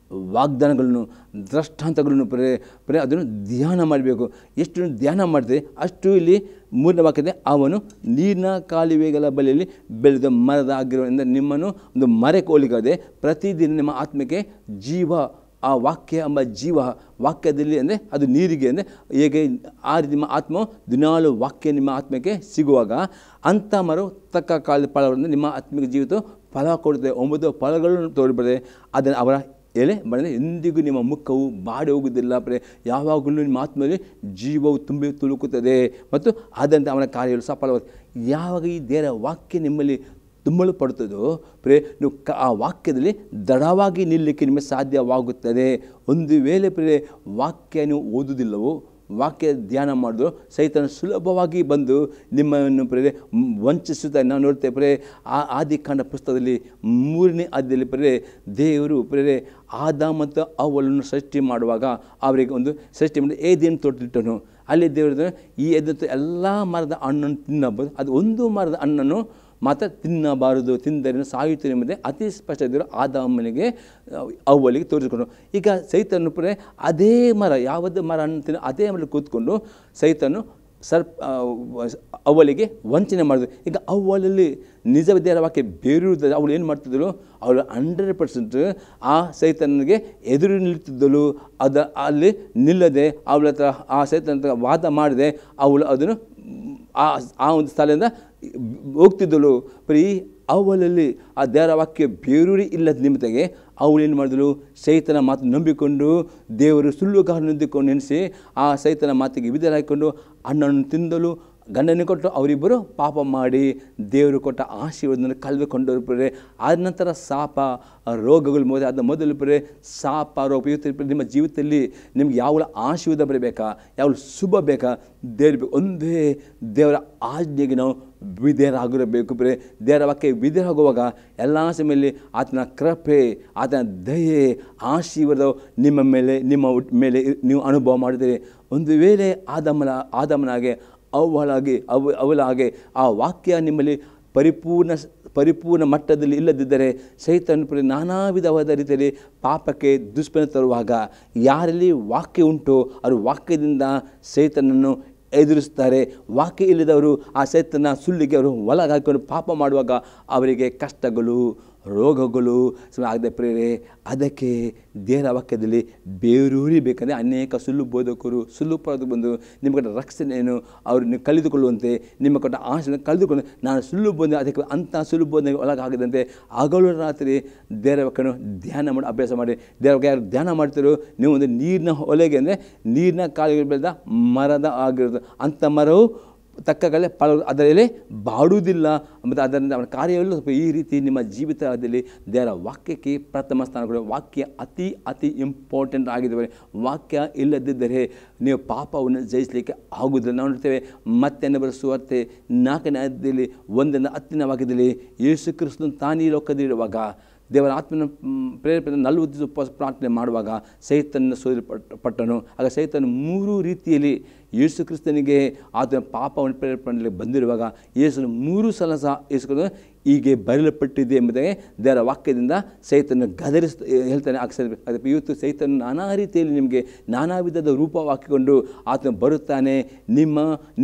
Speaker 3: ವಾಗ್ದಾನಗಳನ್ನು, ದೃಷ್ಟಾಂತಗಳನ್ನು ಪ್ರೇ ಅದನ್ನು ಧ್ಯಾನ ಮಾಡಬೇಕು. ಎಷ್ಟು ಧ್ಯಾನ ಮಾಡ್ತೀರಿ ಅಷ್ಟು ಇಲ್ಲಿ 3ನೇ ವಾಕ್ಯದ ಅವನು ನೀರಿನ ಕಾಲುವೆಗಳ ಬಳಿಯಲ್ಲಿ ಬೆಳೆದ ಮರದ ಆಗಿರೋದ್ರಿಂದ ನಿಮ್ಮನ್ನು ಒಂದು ಮರಕ್ಕೆ ಹೋಲಿಕಾದೆ ಪ್ರತಿದಿನ ನಿಮ್ಮ ಆತ್ಮಕ್ಕೆ ಜೀವ, ಆ ವಾಕ್ಯ ಎಂಬ ಜೀವ ವಾಕ್ಯದಲ್ಲಿ ಅಂದರೆ ಅದು ನೀರಿಗೆ ಅಂದರೆ ಹೇಗೆ ಆ ನಿಮ್ಮ ಆತ್ಮ ದಿನಾಲು ವಾಕ್ಯ ನಿಮ್ಮ ಆತ್ಮಕ್ಕೆ ಸಿಗುವಾಗ ಅಂಥ ಮರವು ತಕ್ಕ ಕಾಲದ ಫಲವನ್ನು ನಿಮ್ಮ ಆತ್ಮಿಕ ಜೀವಿತ ಫಲ ಕೊಡುತ್ತದೆ. 9 ಫಲಗಳನ್ನು ತೋರಿಬರ್ತದೆ. ಅದನ್ನು ಅವರ ಎಲೆ ಬಂದರೆ ಎಂದಿಗೂ ನಿಮ್ಮ ಮುಖವು ಬಾಡಿ ಹೋಗುವುದಿಲ್ಲ. ಯಾವಾಗಲೂ ನಿಮ್ಮ ಆತ್ಮದಲ್ಲಿ ಜೀವವು ತುಂಬಿ ತುಳುಕುತ್ತದೆ ಮತ್ತು ಅದರಂತೆ ಅವನ ಕಾರ್ಯಗಳು ಸಫಲವಾದ. ಯಾವಾಗ ಈ ದೇವರ ವಾಕ್ಯ ನಿಮ್ಮಲ್ಲಿ ತುಂಬಲು ಪಡುತ್ತದೋ ನೀವು ಆ ವಾಕ್ಯದಲ್ಲಿ ದೃಢವಾಗಿ ನಿಲ್ಲಲಿಕ್ಕೆ ನಿಮಗೆ ಸಾಧ್ಯವಾಗುತ್ತದೆ. ಒಂದು ವೇಳೆ ವಾಕ್ಯ ನೀವು ಓದುವುದಿಲ್ಲವೋ, ವಾಕ್ಯ ಧ್ಯಾನ ಮಾಡಿದ್ರು ಸೈತನ ಸುಲಭವಾಗಿ ಬಂದು ನಿಮ್ಮನ್ನು ವಂಚಿಸುತ್ತಾರೆ. ನಾವು ನೋಡ್ತೇವೆ ಆದಿಕಾಂಡ ಪುಸ್ತಕದಲ್ಲಿ 3ನೇ ಅಧ್ಯಾಯದಲ್ಲಿ ದೇವರು ಆದಾಮ ಮತ್ತು ಅವಳನ್ನು ಸೃಷ್ಟಿ ಮಾಡುವಾಗ ಅವರಿಗೆ ಒಂದು ಸೃಷ್ಟಿ ಮಾಡಿ ಏದೇನು ತೋಟಲಿಟ್ಟನು. ಅಲ್ಲಿ ದೇವರು ಈ ಎದ್ದು ಎಲ್ಲ ಮರದ ಹಣ್ಣನ್ನು ತಿನ್ನಬಹುದು, ಅದು ಒಂದು ಮರದ ಹಣ್ಣನ್ನು ಮಾತ್ರ ತಿನ್ನಬಾರದು, ತಿಂದರೆ ಸಾಯುತ್ತೇನೆ ಎಂಬುದೇ ಅತಿ ಸ್ಪಷ್ಟದಿರೋ ಆದಾಮನಿಗೆ ಅವ್ವಲಿಗೆ ತೋರಿಸಿಕೊಂಡು, ಈಗ ಸೈತನು ಪುರೇ ಅದೇ ಮರ, ಯಾವುದು ಮರ ಅಂತ ಅದೇ ಮರ ಕೂತ್ಕೊಂಡು ಸೈತನು ಅವಳಿಗೆ ವಂಚನೆ ಮಾಡಿದ್ರು. ಈಗ ಅವಳಲ್ಲಿ ನಿಜವಿದ್ಯಾರ ವಾಕ್ಯ ಬೇರುವುದ ಅವಳು ಏನು ಮಾಡ್ತಿದ್ದಳು, ಅವಳು 100% ಆ ಸೈತನಿಗೆ ಎದುರು ನಿಲ್ತಿದ್ದಳು. ಅಲ್ಲಿ ನಿಲ್ಲದೆ ಅವಳ ಹತ್ರ ಆ ಸೈತನ ವಾದ ಮಾಡದೆ ಅವಳು ಅದನ್ನು ಆ ಒಂದು ಸ್ಥಳದಿಂದ ಹೋಗ್ತಿದ್ದಳು. ಬರೀ ಅವಳಲ್ಲಿ ಆ ದೇವರ ವಾಕ್ಯ ಬೇರೂರಿ ಇಲ್ಲದ ನಿಮಿತ್ತಗೆ ಅವಳು ಏನು ಮಾಡಿದಳು, ಸೈತನ ಮಾತು ನಂಬಿಕೊಂಡು ದೇವರು ಸುಳ್ಳುಗಾರ ನಂಬಿಕೊಂಡು ನೆನೆಸಿ ಆ ಸೈತನ ಮಾತಿಗೆ ವಿಧೇಯರಾಗಿಕೊಂಡು ಹಣ್ಣನ್ನು ತಿಂದಳು. ಗಂಡನ ಕೊಟ್ಟು ಅವರಿಬ್ಬರು ಪಾಪ ಮಾಡಿ ದೇವರು ಕೊಟ್ಟ ಆಶೀರ್ವಾದವನ್ನು ಕಳೆದುಕೊಂಡವರು ಪರೇ. ಆದ ನಂತರ ಶಾಪ ರೋಗಗಳು ಮೊದಲು ಪರೇ ಶಾಪ ರೋಗ ನಿಮ್ಮ ಜೀವಿತದಲ್ಲಿ ನಿಮ್ಗೆ ಯಾವಳ ಆಶೀರ್ವಾದ ಬರಬೇಕಾ, ಯಾವಳು ಶುಭ ಬೇಕಾ, ದೇವ್ರ ಒಂದೇ ದೇವರ ಆಜ್ಞೆಗೆ ನಾವು ವಿಧೇಯರಾಗಿರಬೇಕು ಪರೇ. ದೇವರ ವಾಕ್ಯ ವಿಧೇಯರಾಗುವಾಗ ಎಲ್ಲ ಸಮಯದಲ್ಲಿ ಆತನ ಕೃಪೆ, ಆತನ ದಯೆ, ಆಶೀರ್ವಾದ ನಿಮ್ಮ ಮೇಲೆ ನೀವು ಅನುಭವ ಮಾಡಿದರೆ, ಒಂದು ವೇಳೆ ಆದಾಮನಾಗೆ ಅವಳಾಗೆ ಆ ವಾಕ್ಯ ನಿಮ್ಮಲ್ಲಿ ಪರಿಪೂರ್ಣ ಮಟ್ಟದಲ್ಲಿ ಇಲ್ಲದಿದ್ದರೆ ಸೈತನ ನಾನಾ ವಿಧವಾದ ರೀತಿಯಲ್ಲಿ ಪಾಪಕ್ಕೆ ದುಷ್ಪರಿಣಾಮ ತರುವಾಗ ಯಾರಲ್ಲಿ ವಾಕ್ಯ ಉಂಟೋ ಅವರು ವಾಕ್ಯದಿಂದ ಸೈತನನ್ನು ಎದುರಿಸ್ತಾರೆ. ವಾಕ್ಯ ಇಲ್ಲದವರು ಆ ಸೈತನ ಸುಳ್ಳಿಗೆ ಅವರು ಒಳಗಾಕಿಕೊಂಡು ಪಾಪ ಮಾಡುವಾಗ ಅವರಿಗೆ ಕಷ್ಟಗಳು, ರೋಗಗಳು ಆಗದೆ ಪ್ರೇರೆ. ಅದಕ್ಕೆ ದೇವರ ವಾಕ್ಯದಲ್ಲಿ ಬೇರೂರಿ ಬೇಕಂದರೆ ಅನೇಕ ಸುಳ್ಳು ಬೋಧಕರು, ಸುಳ್ಳು ಪದ ಬಂದು ನಿಮ್ಮ ಕೊಟ್ಟ ರಕ್ಷಣೆಯನ್ನು ಅವ್ರನ್ನ ಕಳೆದುಕೊಳ್ಳುವಂತೆ, ನಿಮ್ಮ ಕೊಟ್ಟ ಆಶೆಯನ್ನು ಕಳೆದುಕೊಂಡು ನಾನು ಸುಳ್ಳು ಬೋಧನೆ, ಅದಕ್ಕೆ ಅಂಥ ಸುಳ್ಳು ಬೋಧನೆಗೆ ಒಳಗಾಗದಂತೆ ಹಗಲು ರಾತ್ರಿ ದೇವರ ವಾಕ್ಯವನ್ನು ಧ್ಯಾನ ಮಾಡಿ ಅಭ್ಯಾಸ ಮಾಡಿ. ದೇವರ ವಾಕ್ಯ ಯಾರು ಧ್ಯಾನ ಮಾಡ್ತಾರೋ, ನೀವು ಒಂದು ನೀರಿನ ಒಲೆಗೆ ಅಂದರೆ ನೀರಿನ ಕಾಲಿಗೆ ಬೆಳೆದ ಮರದ ಆಗಿರೋದು, ಅಂಥ ಮರವು ತಕ್ಕಗಲೇ ಫಲ ಅದರಲ್ಲಿ ಬಾಡುವುದಿಲ್ಲ. ಮತ್ತು ಅದರಿಂದ ಅವನ ಕಾರ್ಯವೆಲ್ಲ ಸ್ವಲ್ಪ ಈ ರೀತಿ ನಿಮ್ಮ ಜೀವಿತದಲ್ಲಿ ದೇವರ ವಾಕ್ಯಕ್ಕೆ ಪ್ರಥಮ ಸ್ಥಾನ ಕೊಡಿ. ವಾಕ್ಯ ಅತಿ ಇಂಪಾರ್ಟೆಂಟ್ ಆಗಿದ್ದರೆ, ವಾಕ್ಯ ಇಲ್ಲದಿದ್ದರೆ ನೀವು ಪಾಪವನ್ನು ಜಯಿಸಲಿಕ್ಕೆ ಆಗುವುದಿಲ್ಲ. ನಾವು ನೋಡ್ತೇವೆ ಮತ್ತೆ ಬರೋ ಸುವಾರ್ತೆ 4ನೇ ಅಧ್ಯಾಯದಲ್ಲಿ 1-10ನೇ ವಾಕ್ಯದಲ್ಲಿ ಯೇಸು ಕ್ರಿಸ್ತನು ತಾನೇ ಲೋಕದಲ್ಲಿರುವಾಗ ದೇವರ ಆತ್ಮನ ಪ್ರೇರೇಪಣೆ 40 ದಿವಸ ಉಪವಾಸ ಪ್ರಾರ್ಥನೆ ಮಾಡುವಾಗ ಸೈತನನ್ನು ಸೋದರಪಟ್ಟನು. ಆಗ ಸೈತನು 3 ರೀತಿಯಲ್ಲಿ ಯೇಸು ಕ್ರಿಸ್ತನಿಗೆ ಆತನ ಪಾಪವನ್ನು ಪ್ರೇರೇಪಣೆಯಲ್ಲಿ ಬಂದಿರುವಾಗ ಯೇಸುನ 3 ಸಲ ಸಹ ಯೇಸು ಹೀಗೆ ಬರೆಯಲ್ಪಟ್ಟಿದೆ ಎಂಬುದಾಗಿ ದೇವರ ವಾಕ್ಯದಿಂದ ಸೈತನ ಹೇಳ್ತಾನೆ. ಅದಕ್ಕೆ ಇವತ್ತು ಸೈತನ ನಾನಾ ರೀತಿಯಲ್ಲಿ ನಿಮಗೆ ನಾನಾ ವಿಧದ ರೂಪ ಹಾಕಿಕೊಂಡು ಆತನು ಬರುತ್ತಾನೆ.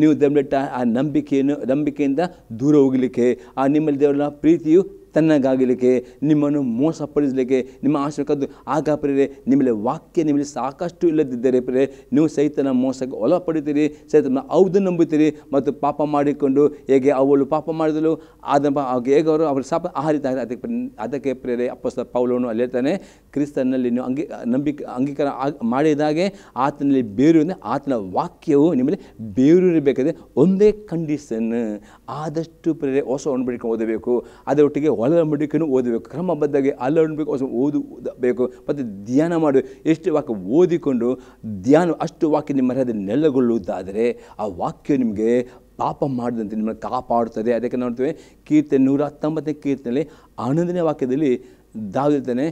Speaker 3: ನೀವು ದಮ್ಮಿಟ್ಟ ಆ ನಂಬಿಕೆಯಿಂದ ದೂರ ಹೋಗಲಿಕ್ಕೆ, ಆ ನಿಮ್ಮಲ್ಲಿ ದೇವರ ಪ್ರೀತಿಯು ತನ್ನಗಾಗಲಿಕ್ಕೆ, ನಿಮ್ಮನ್ನು ಮೋಸಪಡಿಸಲಿಕ್ಕೆ, ನಿಮ್ಮ ಆಶೆ ಕದ್ದು ಆಗ ಪ್ರೇರೆ ನಿಮ್ಮಲ್ಲಿ ವಾಕ್ಯ ನಿಮ್ಮಲ್ಲಿ ಸಾಕಷ್ಟು ಇಲ್ಲದಿದ್ದರೆ ಪ್ರೇರೆ ನೀವು ಸೈತನ ಮೋಸಕ್ಕೆ ಒಳಪಡಿತೀರಿ, ಸೈತನ ಹೌದು ನಂಬುತ್ತೀರಿ ಮತ್ತು ಪಾಪ ಮಾಡಿಕೊಂಡು ಹೇಗೆ ಅವಳು ಪಾಪ ಮಾಡಿದಳು ಹೇಗೆ ಅವರು ಶಾಪ ಆಹಾರಿತ. ಅದಕ್ಕೆ ಪ್ರೇರೆ ಅಪೊಸ್ತಲ ಪೌಲನು ಅಲ್ಲಿ ಹೇಳ್ತಾನೆ, ಕ್ರಿಸ್ತನಲ್ಲಿ ನೀವು ಅಂಗೀಕಾರ ಮಾಡಿದಾಗೆ ಆತನಲ್ಲಿ ಬೇರು ಅಂದರೆ ಆತನ ವಾಕ್ಯವು ನಿಮ್ಮಲ್ಲಿ ಬೇರು ಇರಬೇಕಾದ್ರೆ ಒಂದೇ ಕಂಡೀಷನ್, ಆದಷ್ಟು ಪ್ರೇರೆ ಹೊಸ ಒಣಬಡಿಕೆ ಓದಬೇಕು, ಅದರೊಟ್ಟಿಗೆ ಒಳಂಬಡಿಕೆಯನ್ನು ಓದಬೇಕು, ಕ್ರಮಬದ್ಧವಾಗಿ ಅಲ್ಲೊಂಡಬೇಕು, ಓದಬೇಕು ಮತ್ತು ಧ್ಯಾನ ಮಾಡಿ. ಎಷ್ಟು ವಾಕ್ಯ ಓದಿಕೊಂಡು ಧ್ಯಾನ ಅಷ್ಟು ವಾಕ್ಯ ನಿಮ್ಮ ಹೃದಯದಲ್ಲಿ ನೆಲೆಗೊಳ್ಳುವುದಾದರೆ ಆ ವಾಕ್ಯ ನಿಮಗೆ ಪಾಪ ಮಾಡಿದಂತೆ ನಿಮ್ಮನ್ನು ಕಾಪಾಡುತ್ತದೆ. ಅದಕ್ಕೆ ನೋಡ್ತೇವೆ ಕೀರ್ತನೆ 119ನೇ ಕೀರ್ತನೆಯಲ್ಲಿ 11ನೇ ವಾಕ್ಯದಲ್ಲಿ ದಾವಿದನೇ,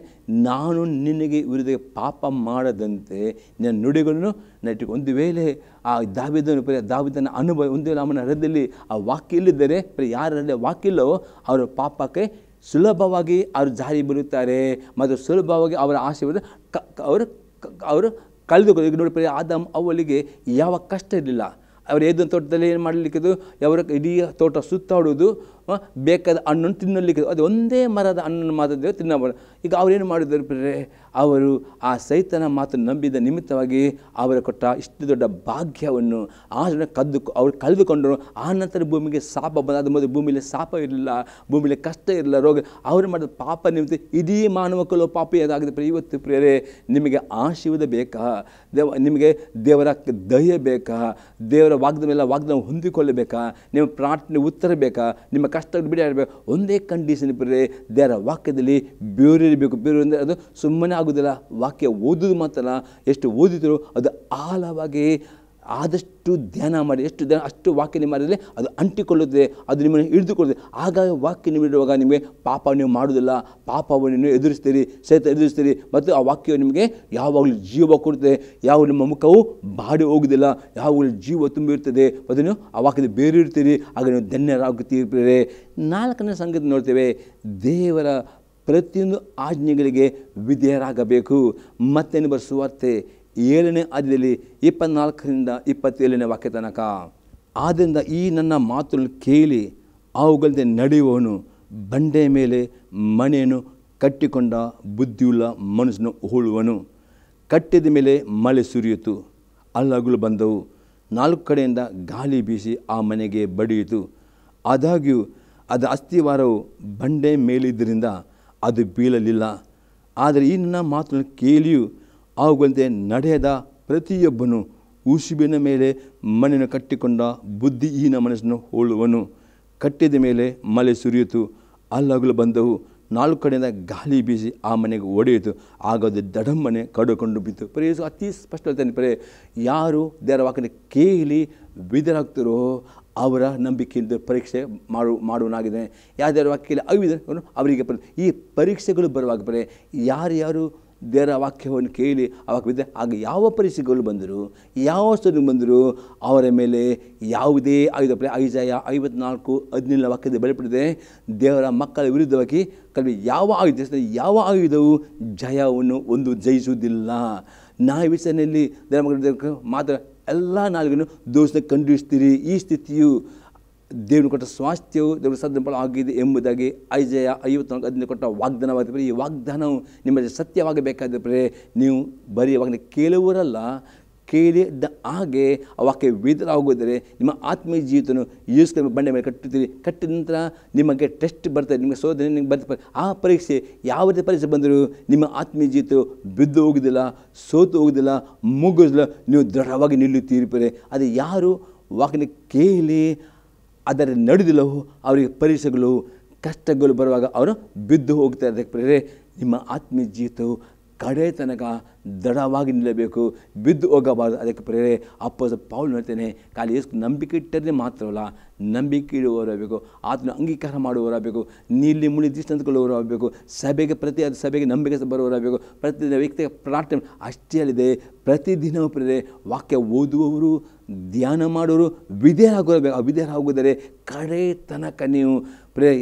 Speaker 3: ನಾನು ನಿನಗೆ ವಿರುದ್ಧ ಪಾಪ ಮಾಡದಂತೆ ನನ್ನ ನುಡಿಗಳನ್ನು ನಟಿಗೆ. ಒಂದು ವೇಳೆ ಆ ದಾವಿದನ ಅನುಭವ ಒಂದು ವೇಳೆ ಅವನ ಹೃದಯದಲ್ಲಿ ಆ ವಾಕ್ಯ ಇಲ್ಲಿದ್ದರೆ, ಯಾರಲ್ಲಿ ವಾಕ್ಯ ಇಲ್ಲವೋ ಅವರ ಪಾಪಕ್ಕೆ ಸುಲಭವಾಗಿ ಅವರು ಜಾರಿ ಬರುತ್ತಾರೆ ಮತ್ತು ಸುಲಭವಾಗಿ ಅವರ ಆಶೀರ್ವಾದ ಅವರು ಕಳೆದುಕೊಂಡು. ಈಗ ನೋಡಿ, ಆದಾಮ್ ಅವಳಿಗೆ ಯಾವ ಕಷ್ಟ ಇರಲಿಲ್ಲ. ಅವರು ಏದೊಂದು ತೋಟದಲ್ಲಿ ಏನು ಮಾಡಲಿಕ್ಕಿದ್ದು, ಅವರ ಇಡೀ ತೋಟ ಸುತ್ತಾಡೋದು, ಬೇಕಾದ ಹಣ್ಣನ್ನು ತಿನ್ನಲಿಕ್ಕೆ, ಅದು ಒಂದೇ ಮರದ ಹಣ್ಣನ್ನು ಮಾತ್ರ ತಿನ್ನಬಾರ್ದು. ಈಗ ಅವರೇನು ಮಾಡಿದರು ಪ್ರೇರೆ, ಅವರು ಆ ಸೈತನ ಮಾತನ್ನು ನಂಬಿದ ನಿಮಿತ್ತವಾಗಿ ಅವರ ಕೊಟ್ಟ ಇಷ್ಟು ದೊಡ್ಡ ಭಾಗ್ಯವನ್ನು ಅವರು ಕಳೆದುಕೊಂಡರು. ಆ ನಂತರ ಭೂಮಿಗೆ ಶಾಪ ಬಂದ. ಅದು ಮೊದಲು ಭೂಮಿಯಲ್ಲಿ ಶಾಪ ಇರಲಿಲ್ಲ, ಭೂಮಿಯಲ್ಲಿ ಕಷ್ಟ ಇರಲಿಲ್ಲ, ರೋಗ. ಅವರು ಮಾಡಿದ ಪಾಪ ನಿಮಿತ್ತ ಇಡೀ ಮಾನವ ಕುಲ ಪಾಪಿಯಾಗಿದೆ. ಇವತ್ತು ಪ್ರೇರೆ ನಿಮಗೆ ಆಶೀರ್ವಾದ ಬೇಕಾ, ನಿಮಗೆ ದೇವರ ದಯೆ ಬೇಕಾ, ದೇವರ ವಾಗ್ದಾನ ಹೊಂದಿಕೊಳ್ಳಬೇಕಾ, ನಿಮ್ಮ ಪ್ರಾರ್ಥನೆ ಉತ್ತರ ಬೇಕಾ, ನಿಮ್ಮ ಕಷ್ಟ ಬಿಡಿ ಆಗಬೇಕು, ಒಂದೇ ಕಂಡೀಷನ್ ಪ್ರೇರೆ, ದೇವರ ವಾಕ್ಯದಲ್ಲಿ ಬೇರಿರಬೇಕು. ಬೇರು ಅಂದರೆ ಅದು ಸುಮ್ಮನೆ ಆಗೋದಿಲ್ಲ, ವಾಕ್ಯ ಓದೋದು ಮಾತ್ರ ಎಷ್ಟು ಓದಿದ್ರು ಅದು ಆಳವಾಗಿ ಆದಷ್ಟು ಧ್ಯಾನ ಮಾಡಿ, ಎಷ್ಟು ಧ್ಯಾನ ಅಷ್ಟು ವಾಕ್ಯ ನಿಮ್ಮ ಮಾಡಿದರೆ ಅದು ಅಂಟಿಕೊಳ್ಳುತ್ತದೆ, ಅದು ನಿಮ್ಮನ್ನು ಹಿಡಿದುಕೊಳ್ಳುತ್ತದೆ. ಆಗ ವಾಕ್ಯ ನಿಮ್ಮಿಡುವಾಗ ನಿಮಗೆ ಪಾಪ ನೀವು ಮಾಡುವುದಿಲ್ಲ, ಪಾಪವನ್ನು ನೀವು ಎದುರಿಸ್ತೀರಿ, ಸಹಿತ ಎದುರಿಸ್ತೀರಿ. ಮತ್ತು ಆ ವಾಕ್ಯವು ನಿಮಗೆ ಯಾವಾಗಲೂ ಜೀವ ಕೊಡುತ್ತದೆ, ಯಾವ ನಿಮ್ಮ ಮುಖವು ಬಾಡಿ ಹೋಗುವುದಿಲ್ಲ, ಯಾವಾಗಲೂ ಜೀವ ತುಂಬಿರ್ತದೆ. ಮತ್ತು ನೀವು ಆ ವಾಕ್ಯದ ಬೇರೆ ಇರ್ತೀರಿ, ಆಗ ನೀವು ಧನ್ಯರಾಗುತ್ತೀರಿ. 4ನೇ ಸಂಗತಿ ನೋಡ್ತೇವೆ, ದೇವರ ಪ್ರತಿಯೊಂದು ಆಜ್ಞೆಗಳಿಗೆ ವಿಧೇಯರಾಗಬೇಕು. ಮತ್ತೇನು ಸುವಾರ್ತೆ 7ನೇ ಅಧ್ಯಾಯದಲ್ಲಿ 24ರಿಂದ 27ನೇ ವಾಕ್ಯ ತನಕ. ಆದ್ದರಿಂದ ಈ ನನ್ನ ಮಾತುಗಳನ್ನು ಕೇಳಿ ಅವುಗಳಂತೆ ನಡೆಯುವವನು ಬಂಡೆಯ ಮೇಲೆ ಮನೆಯನ್ನು ಕಟ್ಟಿಕೊಂಡ ಬುದ್ಧಿಯುಳ್ಳ ಮನುಷ್ಯನು ಹೋಳುವನು. ಕಟ್ಟಿದ ಮೇಲೆ ಮಳೆ ಸುರಿಯಿತು, ಅಲ್ಲಗಳು ಬಂದವು, 4 ಕಡೆಯಿಂದ ಗಾಳಿ ಬೀಸಿ ಆ ಮನೆಗೆ ಬಡಿಯಿತು. ಆದಾಗ್ಯೂ ಅದರ ಅಸ್ಥಿವಾರವು ಬಂಡೆ ಮೇಲಿದ್ದರಿಂದ ಅದು ಬೀಳಲಿಲ್ಲ. ಆದರೆ ಈ ನನ್ನ ಮಾತನ್ನು ಕೇಳಿಯೂ ಅವುಗಳಂತೆ ನಡೆಯದ ಪ್ರತಿಯೊಬ್ಬನು ಉಸುಬಿನ ಮೇಲೆ ಮನೆಯನ್ನು ಕಟ್ಟಿಕೊಂಡ ಬುದ್ಧಿಹೀನ ಮನಸ್ಸನ್ನು ಹೋಳುವನು. ಕಟ್ಟಿದ ಮೇಲೆ ಮಳೆ ಸುರಿಯಿತು, ಅಲ್ಲಗಳು ಬಂದವು, 4 ಕಡೆಯಿಂದ ಗಾಳಿ ಬೀಸಿ ಆ ಮನೆಗೆ ಒಡೆಯಿತು, ಆಗ ಅದು ದಡಮ್ಮನೆ ಕಡಿಕೊಂಡು ಬಿತ್ತು. ಪ್ರೇಸು ಅತಿ ಸ್ಪಷ್ಟತೆ ಯಾರು ದೇವರ ವಾಕ್ಯನ ಕೇಳಿ ವಿಧರಾಗ್ತಾರೋ ಅವರ ನಂಬಿಕೆಯಿಂದ ಪರೀಕ್ಷೆ ಮಾಡುವನಾಗಿದ್ದಾನೆ. ಯಾವ್ದಾರು ವಾಕ್ಯ ಅವಿದ ಅವರಿಗೆ ಈ ಪರೀಕ್ಷೆಗಳು ಬರುವಾಗ ಯಾರ್ಯಾರು ದೇವರ ವಾಕ್ಯವನ್ನು ಕೇಳಿ ಅವಾಗ ಆಗ ಯಾವ ಪರೀಕ್ಷೆಗಳು ಬಂದರು, ಯಾವ ಸ್ಥಳ ಬಂದರು, ಅವರ ಮೇಲೆ ಯಾವುದೇ ಆಯುಧ ಐಜಾಯ 54:17 ವಾಕ್ಯದ ಬಲಪಡಿದೆ. ದೇವರ ಮಕ್ಕಳ ವಿರುದ್ಧವಾಗಿ ಯಾವ ಆಯುಧವು ಜಯವನ್ನು ಜಯಿಸುವುದಿಲ್ಲ. ನ್ಯಾಯವಿಚಾರಣೆಯಲ್ಲಿ ದೇವರ ಮಕ್ಕಳ ಮಾತ್ರ ಎಲ್ಲ ನಾಲ್ಕು ದೋಷನ ಖಂಡಿಸ್ತೀರಿ. ಈ ಸ್ಥಿತಿಯು ದೇವರು ಕೊಟ್ಟ ಸ್ವಾಸ್ಥ್ಯವು ದೇವರು ಸದ್ದಂಪಳ ಆಗಿದೆ ಎಂಬುದಾಗಿ ಐಜಾಯ 54:17 ಕೊಟ್ಟ ವಾಗ್ದಾನವಾಗಿದೆ. ಈ ವಾಗ್ದಾನವು ನಿಮ್ಮ ಸತ್ಯವಾಗಬೇಕಾದರೆ ನೀವು ಬರೀ ವಾಗ್ದಾನ ಕೇಳುವರಲ್ಲ, ಕೇಳಿದ ಹಾಗೆ ಆ ವಾಕ್ಯ ವಿಧರಾಗೋದರೆ ನಿಮ್ಮ ಆತ್ಮೀಯ ಜೀವಿತನು ಯೇಸು ಬಂಡೆ ಮೇಲೆ ಕಟ್ಟುತ್ತೀರಿ. ಕಟ್ಟಿದ ನಂತರ ನಿಮಗೆ ಟೆಸ್ಟ್ ಬರ್ತದೆ, ನಿಮಗೆ ಶೋಧನೆ ನಿಮಗೆ ಬರ್ತದೆ. ಆ ಪರೀಕ್ಷೆ ಯಾವುದೇ ಪರೀಕ್ಷೆ ಬಂದರೂ ನಿಮ್ಮ ಆತ್ಮೀಯ ಜೀವಿತ ಬಿದ್ದು ಹೋಗುವುದಿಲ್ಲ, ಸೋತು ಹೋಗುವುದಿಲ್ಲ, ಮುಗಿದಿಲ್ಲ, ನೀವು ದೃಢವಾಗಿ ನಿಲ್ಲುತ್ತೀರಿ. ಅದು ಯಾರು ವಾಕ್ಯನ ಕೇಳಿ ಅದರ ನಡೆದಿಲ್ಲವೋ ಅವರಿಗೆ ಪರೀಕ್ಷೆಗಳು ಕಷ್ಟಗಳು ಬರುವಾಗ ಅವರು ಬಿದ್ದು ಹೋಗ್ತಾರೆ. ಅದಕ್ಕೆ ನಿಮ್ಮ ಆತ್ಮೀಯ ಜೀವಿತವು ಕಡೆ ತನಕ ದೃಢವಾಗಿ ನಿಲ್ಲಬೇಕು, ಬಿದ್ದು ಹೋಗಬಾರದು. ಅದಕ್ಕೆ ಅಪ್ಪೋಸ್ತಲ ಪೌಲ್ ಹೇಳ್ತೇನೆ, ಖಾಲಿ ಯೇಸು ನಂಬಿಕೆ ಇಟ್ಟರೆ ಮಾತ್ರವಲ್ಲ, ನಂಬಿಕೆ ಇಡುವವರಾಗಬೇಕು, ಆತನ ಅಂಗೀಕಾರ ಮಾಡುವವರಾಗಬೇಕು, ನೀಲಿ ಮುಳಿ ದೃಷ್ಟಾಂತಗೊಳ್ಳುವವರಾಗಬೇಕು, ಸಭೆಗೆ ನಂಬಿಕೆ ಬರುವವರಾಗಬೇಕು, ಪ್ರತಿ ವ್ಯಕ್ತಿಗೆ ಪ್ರಾರ್ಥನೆ ಅಷ್ಟೇ ಅಲ್ಲದೆ ಪ್ರತಿದಿನವೂ ವಾಕ್ಯ ಓದುವವರು, ಧ್ಯಾನ ಮಾಡೋರು ವಿಧೇಯರಾಗಬೇಕು. ವಿಧೇಯರಾಗುವುದರೆ ಕಡೆ ತನಕ ನೀವು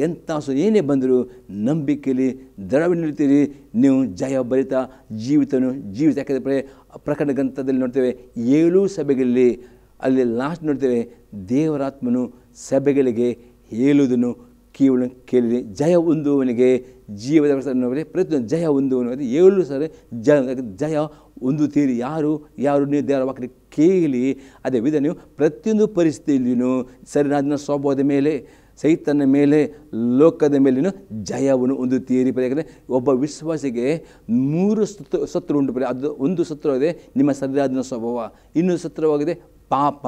Speaker 3: ಎಂಥ ಏನೇ ಬಂದರೂ ನಂಬಿಕೆಯಲ್ಲಿ ದೃಢವಾಗಿ ನಿಲ್ತೀರಿ. ನೀವು ಜಯ ಭರಿತ ಜೀವಿತ ಯಾಕಂದರೆ ಪ್ರಕಟಣ ಗ್ರಂಥದಲ್ಲಿ ನೋಡ್ತೇವೆ 7 ಸಭೆಗಳಲ್ಲಿ ಅಲ್ಲಿ ಲಾಸ್ಟ್ ನೋಡ್ತೇವೆ, ದೇವರಾತ್ಮನು ಸಭೆಗಳಿಗೆ ಹೇಳುವುದನ್ನು ಕೇಳಿರಿ. ಜಯ ಹೊಂದುವವನಿಗೆ ಜೀವದ ಪ್ರತಿಯೊಂದು ಜಯ ಹೊಂದುವವನಿಗೆ 7 ಸರಿ ಜಯ ಹೊಂದುತ್ತೀರಿ. ಯಾರು ನೀವು ದೇವರ ವಾಕ್ಯ ಕೇಳಿ ಅದೇ ವಿಧ ನೀವು ಪ್ರತಿಯೊಂದು ಪರಿಸ್ಥಿತಿಯಲ್ಲಿಯೂ ಸರಿಯಾದ ಸ್ವಭಾವದ ಮೇಲೆ, ಸೈತನ ಮೇಲೆ, ಲೋಕದ ಮೇಲಿನ ಜಯವನ್ನು ಹೊಂದುತ್ತೀರಿ. ಯಾಕಂದರೆ ಒಬ್ಬ ವಿಶ್ವಾಸಿಗೆ 3 ಶತ್ರು ಉಂಟು. ಅದು ಒಂದು ಶತ್ರುವಾಗಿದೆ ನಿಮ್ಮ ಸರಿಯಾದ ಸ್ವಭಾವ, ಇನ್ನೊಂದು ಶತ್ರುವಾಗಿದೆ ಪಾಪ,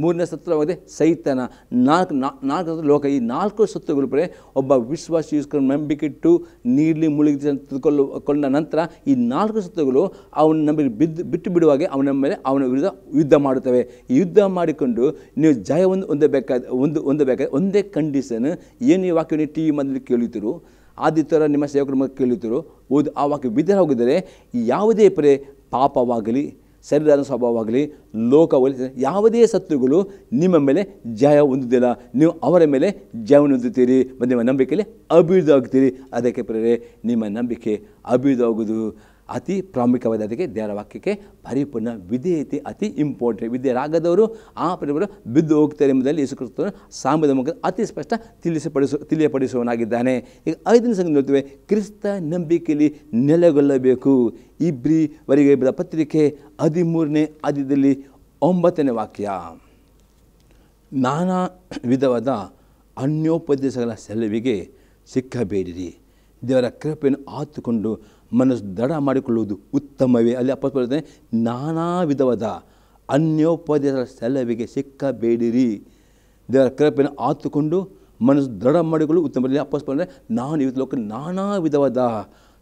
Speaker 3: 3ನೇ ಶತ್ರುವಾಗಿದೆ ಸೈತನ, 4 ಲೋಕ. ಈ 4 ಶತ್ರುಗಳು ಒಬ್ಬ ವಿಶ್ವಾಸಿ ನಂಬಿಕೆ ಇಟ್ಟು ನೀರ್ಲಿ ಮುಳುಗಿ ಕೊಂಡ ನಂತರ ಈ 4 ಶತ್ರುಗಳು ಅವನ ನಂಬಿಕೆ ಬಿಟ್ಟು ಬಿಡುವಾಗ ಅವನ ಮೇಲೆ ಅವನ ವಿರುದ್ಧ ಯುದ್ಧ ಮಾಡುತ್ತವೆ. ಈ ಯುದ್ಧ ಮಾಡಿಕೊಂಡು ನೀವು ಜಯವನ್ನು ಹೊಂದಬೇಕಾದ್ರೆ ಒಂದೇ ಕಂಡೀಷನ್. ಏನು ಈ ವಾಕ್ಯ ನೀವು TV ಮಧ್ಯದಲ್ಲಿ ಕೇಳುತ್ತೀರೋ, ಆದಿತ್ಯರ ನಿಮ್ಮ ಸೇವಕರ ಕೇಳುತ್ತೀರೋ, ಆ ವಾಕ್ಯ ವಿಧೇಯ ಹೋಗಿದ್ದರೆ ಯಾವುದೇ ಪಾಪವಾಗಲಿ, ಶರೀರದ ಸ್ವಭಾವವಾಗಲಿ, ಲೋಕವಾಗಲಿ, ಯಾವುದೇ ಶತ್ರುಗಳು ನಿಮ್ಮ ಮೇಲೆ ಜಯ ಹೊಂದುವುದಿಲ್ಲ. ನೀವು ಅವರ ಮೇಲೆ ಜಯವನ್ನು ಹೊಂದುತ್ತೀರಿ ಮತ್ತು ನಿಮ್ಮ ನಂಬಿಕೆಯಲ್ಲಿ ಅಭಿವೃದ್ಧಿ ಆಗುತ್ತೀರಿ. ಅದಕ್ಕೆ ನಿಮ್ಮ ನಂಬಿಕೆ ಅಭಿವೃದ್ಧಿ ಆಗುವುದು ಅತಿ ಪ್ರಾಮುಖ್ಯವಾದ. ಅದಕ್ಕೆ ದೇವರ ವಾಕ್ಯಕ್ಕೆ ಪರಿಪೂರ್ಣ ವಿಧೇಯತೆ ಅತಿ ಇಂಪಾರ್ಟೆಂಟ್. ವಿಧೇಯರಾಗದವರು ಆ ಬಿದ್ದು ಹೋಗ್ತಾರೆ ಎಂಬುದರಲ್ಲಿ ಯೇಸು ಕ್ರಿಸ್ತನು ಸಾಂಬದ ಮುಖ ಅತಿ ಸ್ಪಷ್ಟ ತಿಳಿಯಪಡಿಸುವನಾಗಿದ್ದಾನೆ. ಈಗ 5ನೇ ಸಂಗತಿ ನೋಡ್ತೇವೆ, ಕ್ರಿಸ್ತ ನಂಬಿಕೆಯಲ್ಲಿ ನೆಲೆಗೊಳ್ಳಬೇಕು. ಇಬ್ರಿಯವರಿಗೆ ಬರೆದ ಪತ್ರಿಕೆ 13ನೇ ಅಧ್ಯಾಯದಲ್ಲಿ 9ನೇ ವಾಕ್ಯ, ನಾನಾ ವಿಧವಾದ ಅನ್ಯೋಪದೇಶಗಳ ಸೆಲವಿಗೆ ಸಿಕ್ಕಬೇಡಿರಿ, ದೇವರ ಕೃಪೆಯನ್ನು ಆತುಕೊಂಡು ಮನಸ್ಸು ದೃಢ ಮಾಡಿಕೊಳ್ಳುವುದು ಉತ್ತಮವೇ. ಅಲ್ಲಿ ಅಪೊಸ್ತಲರು ಹೇಳ್ತಾನೆ, ನಾನಾ ವಿಧವಾದ ಅನ್ಯೋಪದೇಶಗಳ ಸೆಲವಿಗೆ ಸಿಕ್ಕಬೇಡಿರಿ, ದೇವರ ಕೃಪೆಯನ್ನು ಆತುಕೊಂಡು ಮನಸ್ಸು ದೃಢ ಮಾಡಿಕೊಳ್ಳುವುದು ಉತ್ತಮ. ಅಪೊಸ್ತಲರು ನಾನು ಇವತ್ತು ಲೋಕ ನಾನಾ ವಿಧವಾದ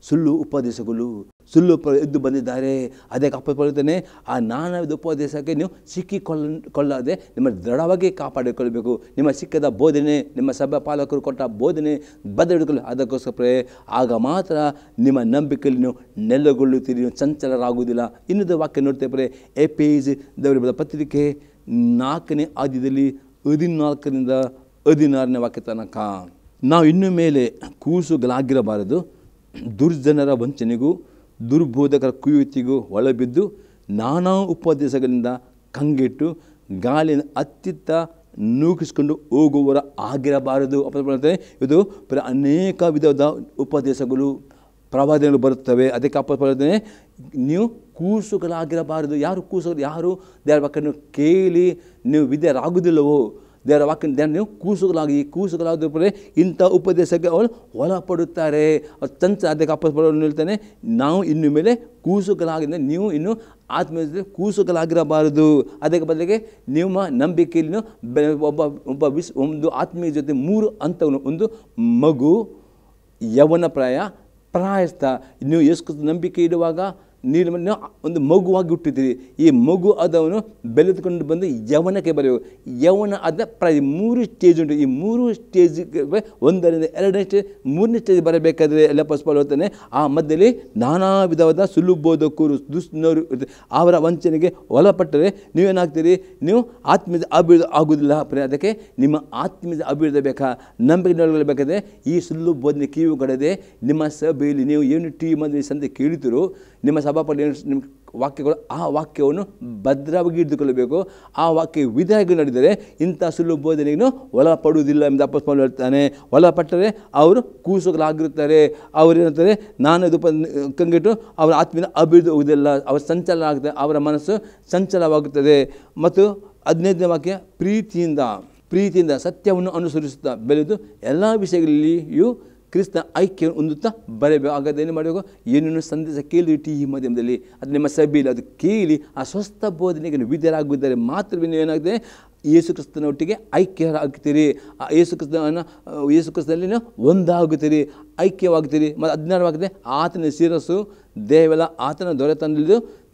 Speaker 3: ಸುಳ್ಳು ಉಪದೇಶಗಳು ಎದ್ದು ಬಂದಿದ್ದಾರೆ. ಅದಕ್ಕೆ ಅಪ್ಪನೇ ಆ ನಾನಾವಿಧ ಉಪದೇಶಕ್ಕೆ ನೀವು ಸಿಕ್ಕಿಕೊಳ್ಳದೆ ನಿಮ್ಮ ದೃಢವಾಗಿ ಕಾಪಾಡಿಕೊಳ್ಳಬೇಕು. ನಿಮ್ಮ ಸಿಕ್ಕದ ಬೋಧನೆ, ನಿಮ್ಮ ಸಭಾ ಪಾಲಕರು ಕೊಟ್ಟ ಬೋಧನೆ ಬದ್ಧ ಹಿಡ್ಕೊಳ್ಳಿ. ಅದಕ್ಕೋಸ್ಕರ ಆಗ ಮಾತ್ರ ನಿಮ್ಮ ನಂಬಿಕೆಯಲ್ಲಿ ನೀವು ನೆಲೆಗೊಳ್ಳುತ್ತೀರಿ, ನೀವು ಚಂಚಲರಾಗುವುದಿಲ್ಲ. ಇನ್ನೊಂದು ವಾಕ್ಯ ನೋಡ್ತೇವೆ, ಎಫೆಸ ದೇವರ ಪತ್ರಿಕೆ 4ನೇ ಅಧ್ಯಾಯದಲ್ಲಿ 14ರಿಂದ 16ನೇ ವಾಕ್ಯ ತನಕ. ನಾವು ಇನ್ನು ಮೇಲೆ ಕೂಸುಗಳಾಗಿರಬಾರದು, ದುರ್ಜನರ ವಂಚನೆಗೂ ದುರ್ಬೋಧಕರ ಕುಯುತಿಗೂ ಒಳಬಿದ್ದು ನಾನಾ ಉಪದೇಶಗಳಿಂದ ಕಂಗೆಟ್ಟು ಗಾಳಿಯನ್ನು ಅತ್ತಿತ್ತ ನೂಕಿಸಿಕೊಂಡು ಹೋಗುವವರ ಆಗಿರಬಾರದು. ಇದು ಅನೇಕ ವಿಧವಾದ ಉಪದೇಶಗಳು ಪ್ರವಾದನೆಗಳು ಬರುತ್ತವೆ. ಅದಕ್ಕೆ ಅಪ್ಪನೇ ನೀವು ಕೂಸುಗಳಾಗಿರಬಾರದು. ಯಾರು ಕೂಸುಗಳು? ಯಾರು ದೇವರ ವಾಕ್ಯವನ್ನು ಕೇಳಿ ನೀವು ವಿದ್ಯರಾಗುವುದಿಲ್ಲವೋ, ದೇವರ ವಾಕ್ಯ ನೀವು ಕೂಸುಗಳಾಗಿದ್ದರೆ ಇಂಥ ಉಪದೇಶಕ್ಕೆ ಅವರು ಒಳಪಡುತ್ತಾರೆ. ಅದಕ್ಕೆ ಅಪ್ಪಸ್ಪಡೋನು ಹೇಳ್ತಾನೆ, ನಾವು ಇನ್ನು ಮೇಲೆ ಕೂಸುಗಳಾಗಿದ್ದರೆ ನೀವು ಇನ್ನು ಆತ್ಮೀಯ ಕೂಸುಗಳಾಗಿರಬಾರದು. ಅದಕ್ಕೆ ಬದಲಿಗೆ ನಿಮ್ಮ ನಂಬಿಕೆಯಲ್ಲಿ ಒಂದು ಆತ್ಮೀಯ ಜೊತೆ 3 ಹಂತವನ್ನು, ಒಂದು ಮಗು, ಯೌವನ ಪ್ರಾಯಸ್ಥ. ನೀವು ಯೇಸು ನಂಬಿಕೆ ಇಡುವಾಗ ನೀವು ಒಂದು ಮಗುವಾಗಿ ಹುಟ್ಟಿದ್ದೀರಿ. ಈ ಮಗು ಅದವನು ಬೆಳೆದುಕೊಂಡು ಬಂದು ಯೌವನಕ್ಕೆ ಬರೆಯುವ ಯೌವನ ಅದ 3 ಸ್ಟೇಜ್ ಉಂಟು. ಈ 3 ಸ್ಟೇಜಿಗೆ 1ರಿಂದ 2ನೇ ಸ್ಟೇಜ್ 3ನೇ ಸ್ಟೇಜ್ ಬರಬೇಕಾದ್ರೆ ಎಲ್ಲ ಪಸ್ಪಾಲ್ತಾನೆ. ಆ ಮಧ್ಯದಲ್ಲಿ ನಾನಾ ವಿಧವಾದ ಸುಳ್ಳು ಬೋಧಕರು, ದುಷ್ಟನವರು ಅವರ ವಂಚನೆಗೆ ಒಳಪಟ್ಟರೆ ನೀವೇನಾಗ್ತೀರಿ? ನೀವು ಆತ್ಮೀಯ ಅಭಿವೃದ್ಧಿ ಆಗುವುದಿಲ್ಲ. ಅದಕ್ಕೆ ನಿಮ್ಮ ಆತ್ಮೀಯ ಅಭಿವೃದ್ಧಿ ಬೇಕಾ, ನಂಬಿಕೆ ನೋಡಬೇಕಾದ್ರೆ ಈ ಸುಳ್ಳು ಬೋಧನೆ ಕಿವಿಗೊಡದೆ ನಿಮ್ಮ ಸಭೆಯಲ್ಲಿ ನೀವು ಏನು ಟಿ ಮದುವೆ ಸಂತೆ ಕೇಳಿತಿರೋ ನಿಮ್ಮ ಸಭಾಪತಿ ನಿಮ್ಮ ವಾಕ್ಯಗಳು, ಆ ವಾಕ್ಯವನ್ನು ಭದ್ರವಾಗಿ ಹಿಡಿದುಕೊಳ್ಳಬೇಕು. ಆ ವಾಕ್ಯ ವಿಧಾಗಿ ನಡೆದರೆ ಇಂಥ ಸುಳ್ಳು ಬೋಧನೆಗೂ ಒಳಪಡುವುದಿಲ್ಲ ಎಂದು ಅಪ್ಪಸ್ವಾಮಿ ಹೇಳ್ತಾನೆ. ಒಳಪಟ್ಟರೆ ಅವರು ಕೂಸುಗಳಾಗಿರುತ್ತಾರೆ. ಅವರೇನಂತಾರೆ, ನಾನು ಇದು ಕಂಗೆಟ್ಟು ಅವರ ಆತ್ಮೀಯ ಅಭಿವೃದ್ಧಿ ಹೋಗುವುದಿಲ್ಲ. ಅವರ ಸಂಚಲನ ಆಗುತ್ತೆ, ಅವರ ಮನಸ್ಸು ಸಂಚಲವಾಗುತ್ತದೆ. ಮತ್ತು 15ನೇ ವಾಕ್ಯ, ಪ್ರೀತಿಯಿಂದ ಸತ್ಯವನ್ನು ಅನುಸರಿಸುತ್ತಾ ಬೆಳೆದು ಎಲ್ಲ ವಿಷಯಗಳಲ್ಲಿಯೂ ಕ್ರಿಸ್ತ ಐಕ್ಯವನ್ನು ಹೊಂದುತ್ತಾ ಬರಬೇಕು. ಹಾಗಾದ್ರೆ ಏನು ಮಾಡಬೇಕು? ಏನೇನು ಸಂದೇಶ ಕೇಳಿ ಟಿ ಮಾಧ್ಯಮದಲ್ಲಿ ಅದು ನಿಮ್ಮ ಸಭೆಯಲ್ಲಿ ಅದು ಕೇಳಿ ಆ ಸ್ವಸ್ಥ ಬೋಧನೆಗೆ ವಿದ್ಯರಾಗಿದ್ದರೆ ಮಾತ್ರವೇ ಏನಾಗಿದೆ? ಯೇಸು ಕ್ರಿಸ್ತನೊಟ್ಟಿಗೆ ಐಕ್ಯರಾಗ್ತೀರಿ. ಯೇಸು ಕ್ರಿಸ್ತನಲ್ಲಿ ಒಂದಾಗುತ್ತೀರಿ, ಐಕ್ಯವಾಗ್ತೀರಿ. ಮತ್ತು 16ವಾಗಿದೆ, ಆತನ ಶಿರಸ್ಸು ದೇವೆಲ್ಲ ಆತನ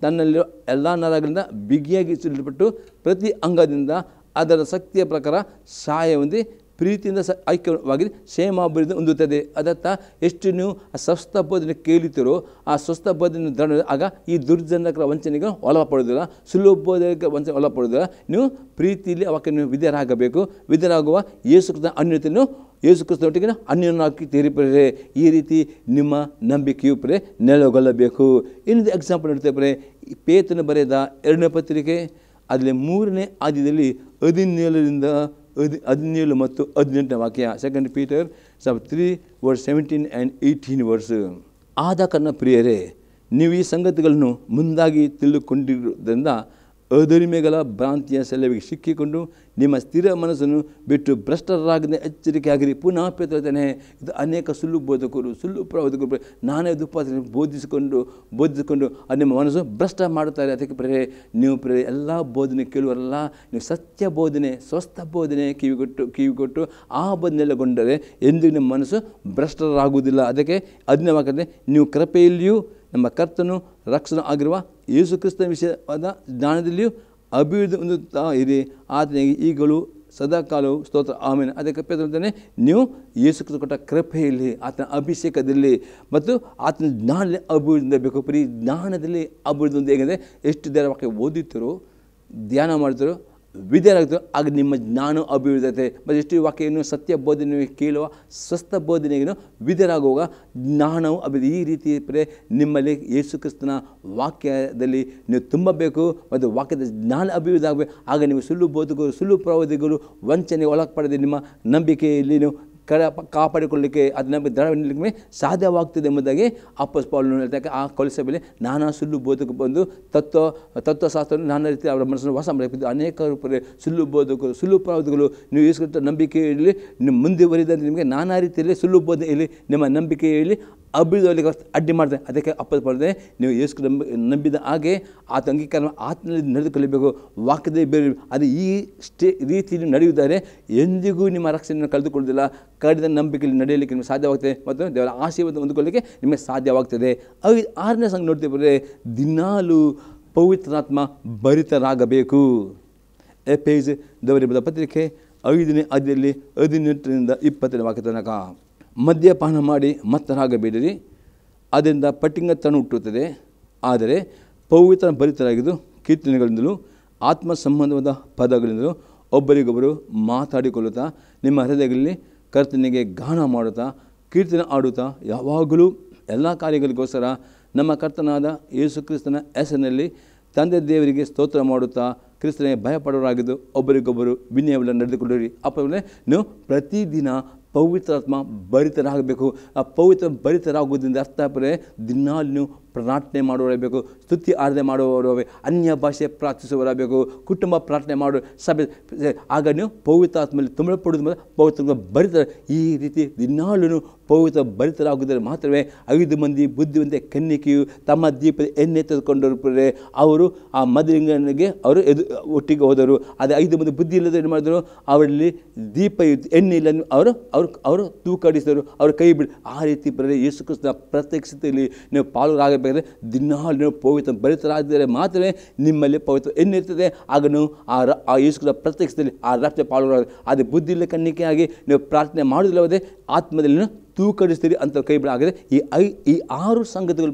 Speaker 3: ತನ್ನಲ್ಲಿರೋ ಎಲ್ಲ ನರಗಳಿಂದ ಬಿಗಿಯಾಗಿ ಸಿಡಲ್ಪಟ್ಟು ಪ್ರತಿ ಅಂಗದಿಂದ ಅದರ ಶಕ್ತಿಯ ಪ್ರಕಾರ ಸಹಾಯ ಹೊಂದಿ ಪ್ರೀತಿಯಿಂದ ಐಕ್ಯವಾಗಿ ಕ್ಷೇಮಾಭಿವೃದ್ಧಿ ಹೊಂದುತ್ತದೆ. ಅದತ್ತ ಎಷ್ಟು ನೀವು ಆ ಸ್ವಸ್ಥ ಬೋಧನೆ ಕೇಳುತ್ತೀರೋ ಆ ಸ್ವಸ್ಥ ಬೋಧನೆ ದೃಢ ಆಗ ಈ ದುರ್ಜನಕರ ವಂಚನೆಗೆ ಒಳಪಡೋದಿಲ್ಲ, ಸುಲಭ ಬೋಧನೆಗೆ ವಂಚನೆ ಒಳಪಡೋದಿಲ್ಲ. ನೀವು ಪ್ರೀತಿಯಲ್ಲಿ ಅವಕ್ಕೆ ನೀವು ವಿಧೇಯರಾಗಬೇಕು. ವಿಧೇಯರಾಗುವ ಯೇಸು ಕ್ರಿಸ್ತನ ಅನ್ಯತೆಯನ್ನು ಯೇಸು ಕ್ರಿಸ್ತನೊಟ್ಟಿಗೆ ಅನ್ಯನಾಗಿ ತೀರಿಪರೆ. ಈ ರೀತಿ ನಿಮ್ಮ ನಂಬಿಕೆಯು ನೆಲೆಗೊಳ್ಳಬೇಕು. ಇನ್ನೊಂದು ಎಕ್ಸಾಂಪಲ್ ನೋಡ್ತೇವೆ. ಪೇತ್ರನು ಬರೆದ 2ನೇ ಪತ್ರಿಕೆ ಅದರಲ್ಲಿ 3ನೇ ಅಧ್ಯಾಯದಲ್ಲಿ 17 ಮತ್ತು 18ನೇ ವಾಕ್ಯ. 2 ಪೀಟರ್ 3:17 and 18. ಆದ ಕಾರಣ ಪ್ರಿಯರೇ, ನೀವು ಈ ಸಂಗತಿಗಳನ್ನು ಮುಂದಾಗಿ ತಿಳಿದುಕೊಂಡಿರುವುದರಿಂದ ಅಧರ್ಮಿಗಳ ಭ್ರಾಂತಿಯ ಸೆಲವಿಗೆ ಸಿಕ್ಕಿಕೊಂಡು ನಿಮ್ಮ ಸ್ಥಿರ ಮನಸ್ಸನ್ನು ಬಿಟ್ಟು ಭ್ರಷ್ಟರಾಗದೆ ಎಚ್ಚರಿಕೆಯಾಗಿರಿ. ಪುನಃ ಪೇತ್ರನೇ, ಇದು ಅನೇಕ ಸುಳ್ಳು ಬೋಧಕರು, ಸುಳ್ಳು ಪ್ರವಾದಕರು ನಾನೇ ಉಪವಾಸ ಬೋಧಿಸಿಕೊಂಡು ಅದು ನಿಮ್ಮ ಮನಸ್ಸು ಭ್ರಷ್ಟ ಮಾಡುತ್ತಾರೆ. ಅದಕ್ಕೆ ನೀವು ಎಲ್ಲ ಬೋಧನೆ ಕೇಳುವರಲ್ಲ, ನೀವು ಸತ್ಯ ಬೋಧನೆ, ಸ್ವಸ್ಥ ಬೋಧನೆ ಕಿವಿಗೊಟ್ಟು ಆ ಬೋಧನೆಲ್ಲಗೊಂಡರೆ ಎಂದು ನಿಮ್ಮ ಮನಸ್ಸು ಭ್ರಷ್ಟರಾಗುವುದಿಲ್ಲ. ಅದಕ್ಕೆ 15ನೇ ವಾಕ್ಯದಲ್ಲಿ, ನೀವು ಕೃಪೆಯಲ್ಲಿಯೂ ನಮ್ಮ ಕರ್ತನು ರಕ್ಷಣೆ ಆಗಿರುವ ಯೇಸು ಕ್ರಿಸ್ತನ ವಿಷಯವಾದ ಜ್ಞಾನದಲ್ಲಿಯೂ ಅಭಿವೃದ್ಧಿ ಹೊಂದುತ್ತಾ ಇರಿ. ಆತನಿಗೆ ಈಗಲೂ ಸದಾಕಾಲವು ಸ್ತೋತ್ರ, ಆಮೇಲೆ. ಅದಕ್ಕೆ ಪೇತ್ರನೇ, ನೀವು ಯೇಸು ಕ್ರಿಸ್ತ ಕೊಟ್ಟ ಕೃಪೆಯಲ್ಲಿ, ಆತನ ಅಭಿಷೇಕದಲ್ಲಿ ಮತ್ತು ಆತನ ಜ್ಞಾನದಲ್ಲಿ ಅಭಿವೃದ್ಧಿ ಬೇಕು. ಬರೀ ಜ್ಞಾನದಲ್ಲಿ ಅಭಿವೃದ್ಧಿ ಒಂದು ಹೇಗೆಂದರೆ, ಎಷ್ಟು ದೇವರ ವಾಕ್ಯ ಓದುತ್ತೀರೋ, ಧ್ಯಾನ ಮಾಡ್ತಾರೋ, ವಿದ್ಯಾರ್ಥಿಗಳು ಆಗ ನಿಮ್ಮ ಜ್ಞಾನ ಅಭಿವೃದ್ಧಿ. ಮತ್ತು ಎಷ್ಟು ವಾಕ್ಯವನ್ನು ಸತ್ಯ ಬೋಧನೆ ಕೇಳುವ ಸ್ವಸ್ಥ ಬೋಧನೆಯನ್ನು ವಿದ್ಯರಾಗುವಾಗ ಜ್ಞಾನವು ಅಭಿವೃದ್ಧಿ. ಈ ರೀತಿ ನಿಮ್ಮಲ್ಲಿ ಯೇಸು ಕ್ರಿಸ್ತನ ವಾಕ್ಯದಲ್ಲಿ ನೀವು ತುಂಬಬೇಕು ಮತ್ತು ವಾಕ್ಯದ ಜ್ಞಾನ ಅಭಿವೃದ್ಧಿ ಆಗಬೇಕು. ಆಗ ನೀವು ಸುಳ್ಳು ಬೋಧಕರು, ಸುಳ್ಳು ಪ್ರವಾದಿಗಳು ವಂಚನೆಗೆ ಒಳಪಡದೆ ನಿಮ್ಮ ನಂಬಿಕೆಯಲ್ಲಿ ನೀವು ಕಾಪಾಡಿಕೊಳ್ಳಲಿಕ್ಕೆ ಅದು ನಮಗೆ ದೃಢ ನಿಲ್ಲಕ್ಕೆ ಸಾಧ್ಯವಾಗ್ತದೆ ಎಂಬುದಾಗಿ ಅಪೊಸ್ತಲ ಪೌಲನು ಹೇಳ್ತಾರೆ. ಆ ಕೊಲೊಸ್ಸೆಯಲ್ಲಿ ನಾನಾ ಸುಳ್ಳು ಬೋಧಕರು ಬಂದು ತತ್ವಶಾಸ್ತ್ರ ನಾನಾ ರೀತಿ ಅವರ ಮನಸ್ಸನ್ನು ವಾಸ ಮಾಡಬೇಕು. ಅನೇಕ ಸುಳ್ಳು ಬೋಧಕರು, ಸುಳ್ಳು ಪ್ರವಾದಿಗಳು ನೀವು ಯೇಸು ನಂಬಿಕೆಯಲ್ಲಿ ನಿಮ್ಮ ಮುಂದುವರಿದಂತೆ ನಿಮಗೆ ನಾನಾ ರೀತಿಯಲ್ಲಿ ಸುಳ್ಳು ಬೋಧನೆಯಲ್ಲಿ ನಿಮ್ಮ ನಂಬಿಕೆಯಲ್ಲಿ ಅಭಿವೃದ್ಧಿಗೆ ಅಡ್ಡಿ ಮಾಡ್ತಾರೆ. ಅದಕ್ಕೆ ಅಪ್ಪಳಿದೆ, ನೀವು ಯೇಸು ನಂಬಿದ ಹಾಗೆ ಆತ ಅಂಗೀಕಾರ ಆತನಲ್ಲಿ ನಡೆದುಕೊಳ್ಳಬೇಕು, ವಾಕ್ಯದ ಬೇರೆ. ಅದು ಈ ರೀತಿಯಲ್ಲಿ ನಡೆಯುವುದಾದರೆ ಎಂದಿಗೂ ನಿಮ್ಮ ರಕ್ಷಣೆಯನ್ನು ಕಳೆದುಕೊಳ್ಳುವುದಿಲ್ಲ. ಕಡಿದ ನಂಬಿಕೆಯಲ್ಲಿ ನಡೆಯಲಿಕ್ಕೆ ನಿಮಗೆ ಸಾಧ್ಯವಾಗ್ತದೆ ಮತ್ತು ದೇವರ ಆಶೀರ್ವಾದ ಹೊಂದಿಕೊಳ್ಳಲಿಕ್ಕೆ ನಿಮಗೆ ಸಾಧ್ಯವಾಗ್ತದೆ. 6ನೇ ಸಂಘ ನೋಡ್ತೀವಿ, ದಿನಾಲು ಪವಿತ್ರಾತ್ಮ ಭರಿತರಾಗಬೇಕು. ಎಫೆಸ ದೇವರ ಪತ್ರಿಕೆ 5ನೇ ಅಧ್ಯಾಯದಲ್ಲಿ 18ರಿಂದ 20ನೇ ವಾಕ್ಯ ತನಕ. ಮದ್ಯಪಾನ ಮಾಡಿ ಮತ್ತರಾಗಬೇಡಿರಿ, ಅದರಿಂದ ಪಟ್ಟಿಂಗತನ ಹುಟ್ಟುತ್ತದೆ. ಆದರೆ ಪವಿತ್ರ ಭರಿತರಾಗಿದ್ದು ಕೀರ್ತನೆಗಳಿಂದಲೂ ಆತ್ಮ ಸಂಬಂಧವಾದ ಪದಗಳಿಂದಲೂ ಒಬ್ಬರಿಗೊಬ್ಬರು ಮಾತಾಡಿಕೊಳ್ಳುತ್ತಾ ನಿಮ್ಮ ಹೃದಯಗಳಲ್ಲಿ ಕರ್ತನಿಗೆ ಗಾನ ಮಾಡುತ್ತಾ ಕೀರ್ತನೆ ಆಡುತ್ತಾ ಯಾವಾಗಲೂ ಎಲ್ಲ ಕಾರ್ಯಗಳಿಗೋಸ್ಕರ ನಮ್ಮ ಕರ್ತನಾದ ಯೇಸು ಕ್ರಿಸ್ತನ ಹೆಸರಿನಲ್ಲಿ ತಂದೆ ದೇವರಿಗೆ ಸ್ತೋತ್ರ ಮಾಡುತ್ತಾ ಕ್ರಿಸ್ತನಿಗೆ ಭಯಪಡೋರಾಗಿದ್ದು ಒಬ್ಬರಿಗೊಬ್ಬರು ವಿನಯವನ್ನು ನಡೆದುಕೊಳ್ಳಿರಿ. ಅಪ್ಪನೇ ನೀವು ಪ್ರತಿದಿನ ಪವಿತ್ರಾತ್ಮ ಭರಿತರಾಗಬೇಕು. ಆ ಪವಿತ್ರ ಭರಿತರಾಗುವುದರಿಂದ ಅರ್ಥ ದಿನಾಲು ನೀವು ಪ್ರಾರ್ಥನೆ ಮಾಡುವವರಾಗಬೇಕು, ಸ್ತುತಿ ಆರಾಧನೆ ಮಾಡುವವರೇ, ಅನ್ಯ ಭಾಷೆ ಪ್ರಾರ್ಥಿಸುವವರಾಗಬೇಕು, ಕುಟುಂಬ ಪ್ರಾರ್ಥನೆ ಮಾಡುವ ಸಭೆ. ಆಗ ನೀವು ಪವಿತ್ರಾತ್ಮಲ್ಲಿ ತುಂಬಲ್ಪಡುವುದು ಪವಿತ್ರ ಭರಿತ. ಈ ರೀತಿ ದಿನಾಲು ಪವಿತ್ರ ಭರಿತರಾಗುವುದರ ಮಾತ್ರವೇ 5 ಮಂದಿ ಬುದ್ಧಿವಂತ ಕನ್ನಿಕೆಯು ತಮ್ಮ ದೀಪದ ಎಣ್ಣೆ ತೆಗೆದುಕೊಂಡರು. ಅವರು ಆ ಮದುವೆಗೆ ಅವರು ಒಟ್ಟಿಗೆ ಹೋದರು. ಅದೇ 5 ಮಂದಿ ಬುದ್ಧಿ ಇಲ್ಲದೆ ಏನು ಮಾಡಿದರು, ಅವರಲ್ಲಿ ದೀಪ ಎಣ್ಣೆ ಇಲ್ಲ, ಅವರು ತೂಕಡಿಸಿದರು, ಅವರು ಕೈ ಬಿಡಿ. ಆ ರೀತಿ ಬರಲಿ ಯೇಸು ಕ್ರಿಸ್ತನ ಪ್ರತ್ಯಕ್ಷತೆಯಲ್ಲಿ ನೀವು ಪಾಲುರಾಗಬೇಕಾದ್ರೆ ದಿನಾಲು ನೀವು ಪವಿತ್ರ ಭರಿತರಾಗಿದ್ದರೆ ಮಾತ್ರವೇ ನಿಮ್ಮಲ್ಲಿ ಪವಿತ್ರ ಎಣ್ಣೆ ಇರ್ತದೆ. ಆಗ ನೀವು ಆ ಯೇಸು ಕ್ರಿಸ್ತನ ಪ್ರತ್ಯಕ್ಷತೆಯಲ್ಲಿ ಆ ರಕ್ತ ಪಾಲುರಾಗ. ಅದೇ ಬುದ್ಧಿ ಇಲ್ಲ ಕನ್ನಿಕೆಯಾಗಿ ನೀವು ಪ್ರಾರ್ಥನೆ ಮಾಡೋದಿಲ್ಲವೇ ಆತ್ಮದಲ್ಲಿ ತೂಕಡಿಸ್ತೀರಿ ಅಂತ ಕೈ ಬಿಡ ಆಗಿದೆ. ಈ 6 ಸಂಗತಿಗಳು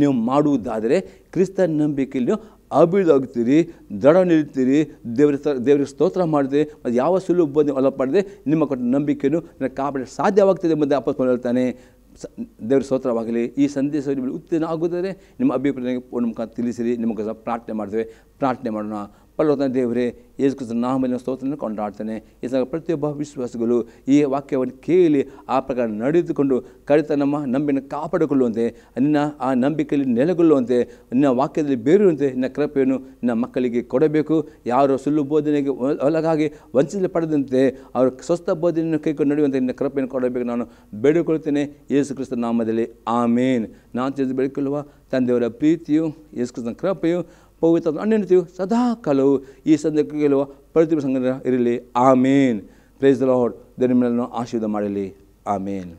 Speaker 3: ನೀವು ಮಾಡುವುದಾದರೆ ಕ್ರಿಸ್ತ ನಂಬಿಕೆಯಲ್ಲಿ ಅಭಿವೃದ್ಧಿಯಾಗುತ್ತೀರಿ, ದೃಢ ನಿಲ್ತೀರಿ, ದೇವರಿಗೆ ಸ್ತೋತ್ರ ಮಾಡ್ತೀರಿ. ಮತ್ತು ಯಾವ ಸುಲಭ ಒಳಪಡದೆ ನಿಮ್ಮ ಕೊಟ್ಟ ನಂಬಿಕೆಯನ್ನು ಕಾಪಾಡಲು ಸಾಧ್ಯವಾಗ್ತದೆ ಎಂಬುದೇ ಅಪೊಸ್ತಲನು ಹೇಳ್ತಾನೆ. ದೇವರ ಸ್ತೋತ್ರವಾಗಲಿ. ಈ ಸಂದೇಶ ನಿಮಗೆ ಉತ್ತೇಜನ ಆಗುವುದಾದರೆ ನಿಮ್ಮ ಅಭಿಪ್ರಾಯ ಫೋನ್ ಮುಖಾಂತರ ತಿಳಿಸಿರಿ. ನಿಮಗೋಸ್ಕರ ಪ್ರಾರ್ಥನೆ ಮಾಡ್ತೇವೆ. ಪ್ರಾರ್ಥನೆ ಮಾಡೋಣ. ಪರಲೋಕದ ದೇವರೇ, ಯೇಸು ಕ್ರಿಸ್ತನ ನಾಮದಲ್ಲಿ ಸ್ತೋತ್ರವನ್ನು ಕೊಂಡಾಡ್ತಾನೆ. ಈ ಸಲ ಪ್ರತಿಯೊಬ್ಬ ವಿಶ್ವಾಸಿಗಳು ಈ ವಾಕ್ಯವನ್ನು ಕೇಳಿ ಆ ಪ್ರಕಾರ ನಡೆದುಕೊಂಡು ಕಡಿತ ನಮ್ಮ ನಂಬಿಕೆಯನ್ನು ಕಾಪಾಡಿಕೊಳ್ಳುವಂತೆ, ನಿನ್ನ ಆ ನಂಬಿಕೆಯಲ್ಲಿ ನೆಲೆಗೊಳ್ಳುವಂತೆ, ನಿನ್ನ ವಾಕ್ಯದಲ್ಲಿ ಬೇರುವಂತೆ ನಿನ್ನ ಕೃಪೆಯನ್ನು ನಿನ್ನ ಮಕ್ಕಳಿಗೆ ಕೊಡಬೇಕು. ಯಾರು ಸುಳ್ಳು ಬೋಧನೆಗೆ ಒಳಗಾಗಿ ವಂಚಿಸಲ್ಪಡದಂತೆ ಅವರು ಸ್ವಸ್ಥ ಬೋಧನೆಯನ್ನು ಕೈಕೊಂಡು ನಡೆಯುವಂತೆ ನಿನ್ನ ಕೃಪೆಯನ್ನು ಕೊಡಬೇಕು ನಾನು ಬೇಡಿಕೊಳ್ಳುತ್ತೇನೆ ಯೇಸು ಕ್ರಿಸ್ತನ ನಾಮದಲ್ಲಿ. ಆಮೇನ್. ನಾನು ತಿಳಿದು ಬೆಳಕೊಳ್ಳುವ ತಂದೆಯವರ ಪ್ರೀತಿಯು, ಯೇಸು ಕ್ರಿಸ್ತನ ಕೃಪೆಯು, ಪವಿತ್ರ ಅನ್ಯತೆಯು ಸದಾ ಕಾಲವು ಈ ಸಂದಕ್ಕೆ ಗೆಲ್ಲುವ ಪ್ರತಿಯೊಬ್ಬ ಸಂಘ ಇರಲಿ. ಆಮೇನ್. Praise the Lord. ದೇವರ ನಿಮ್ಮನ್ನು ಆಶೀರ್ವಾದ ಮಾಡಲಿ. ಆಮೇನ್.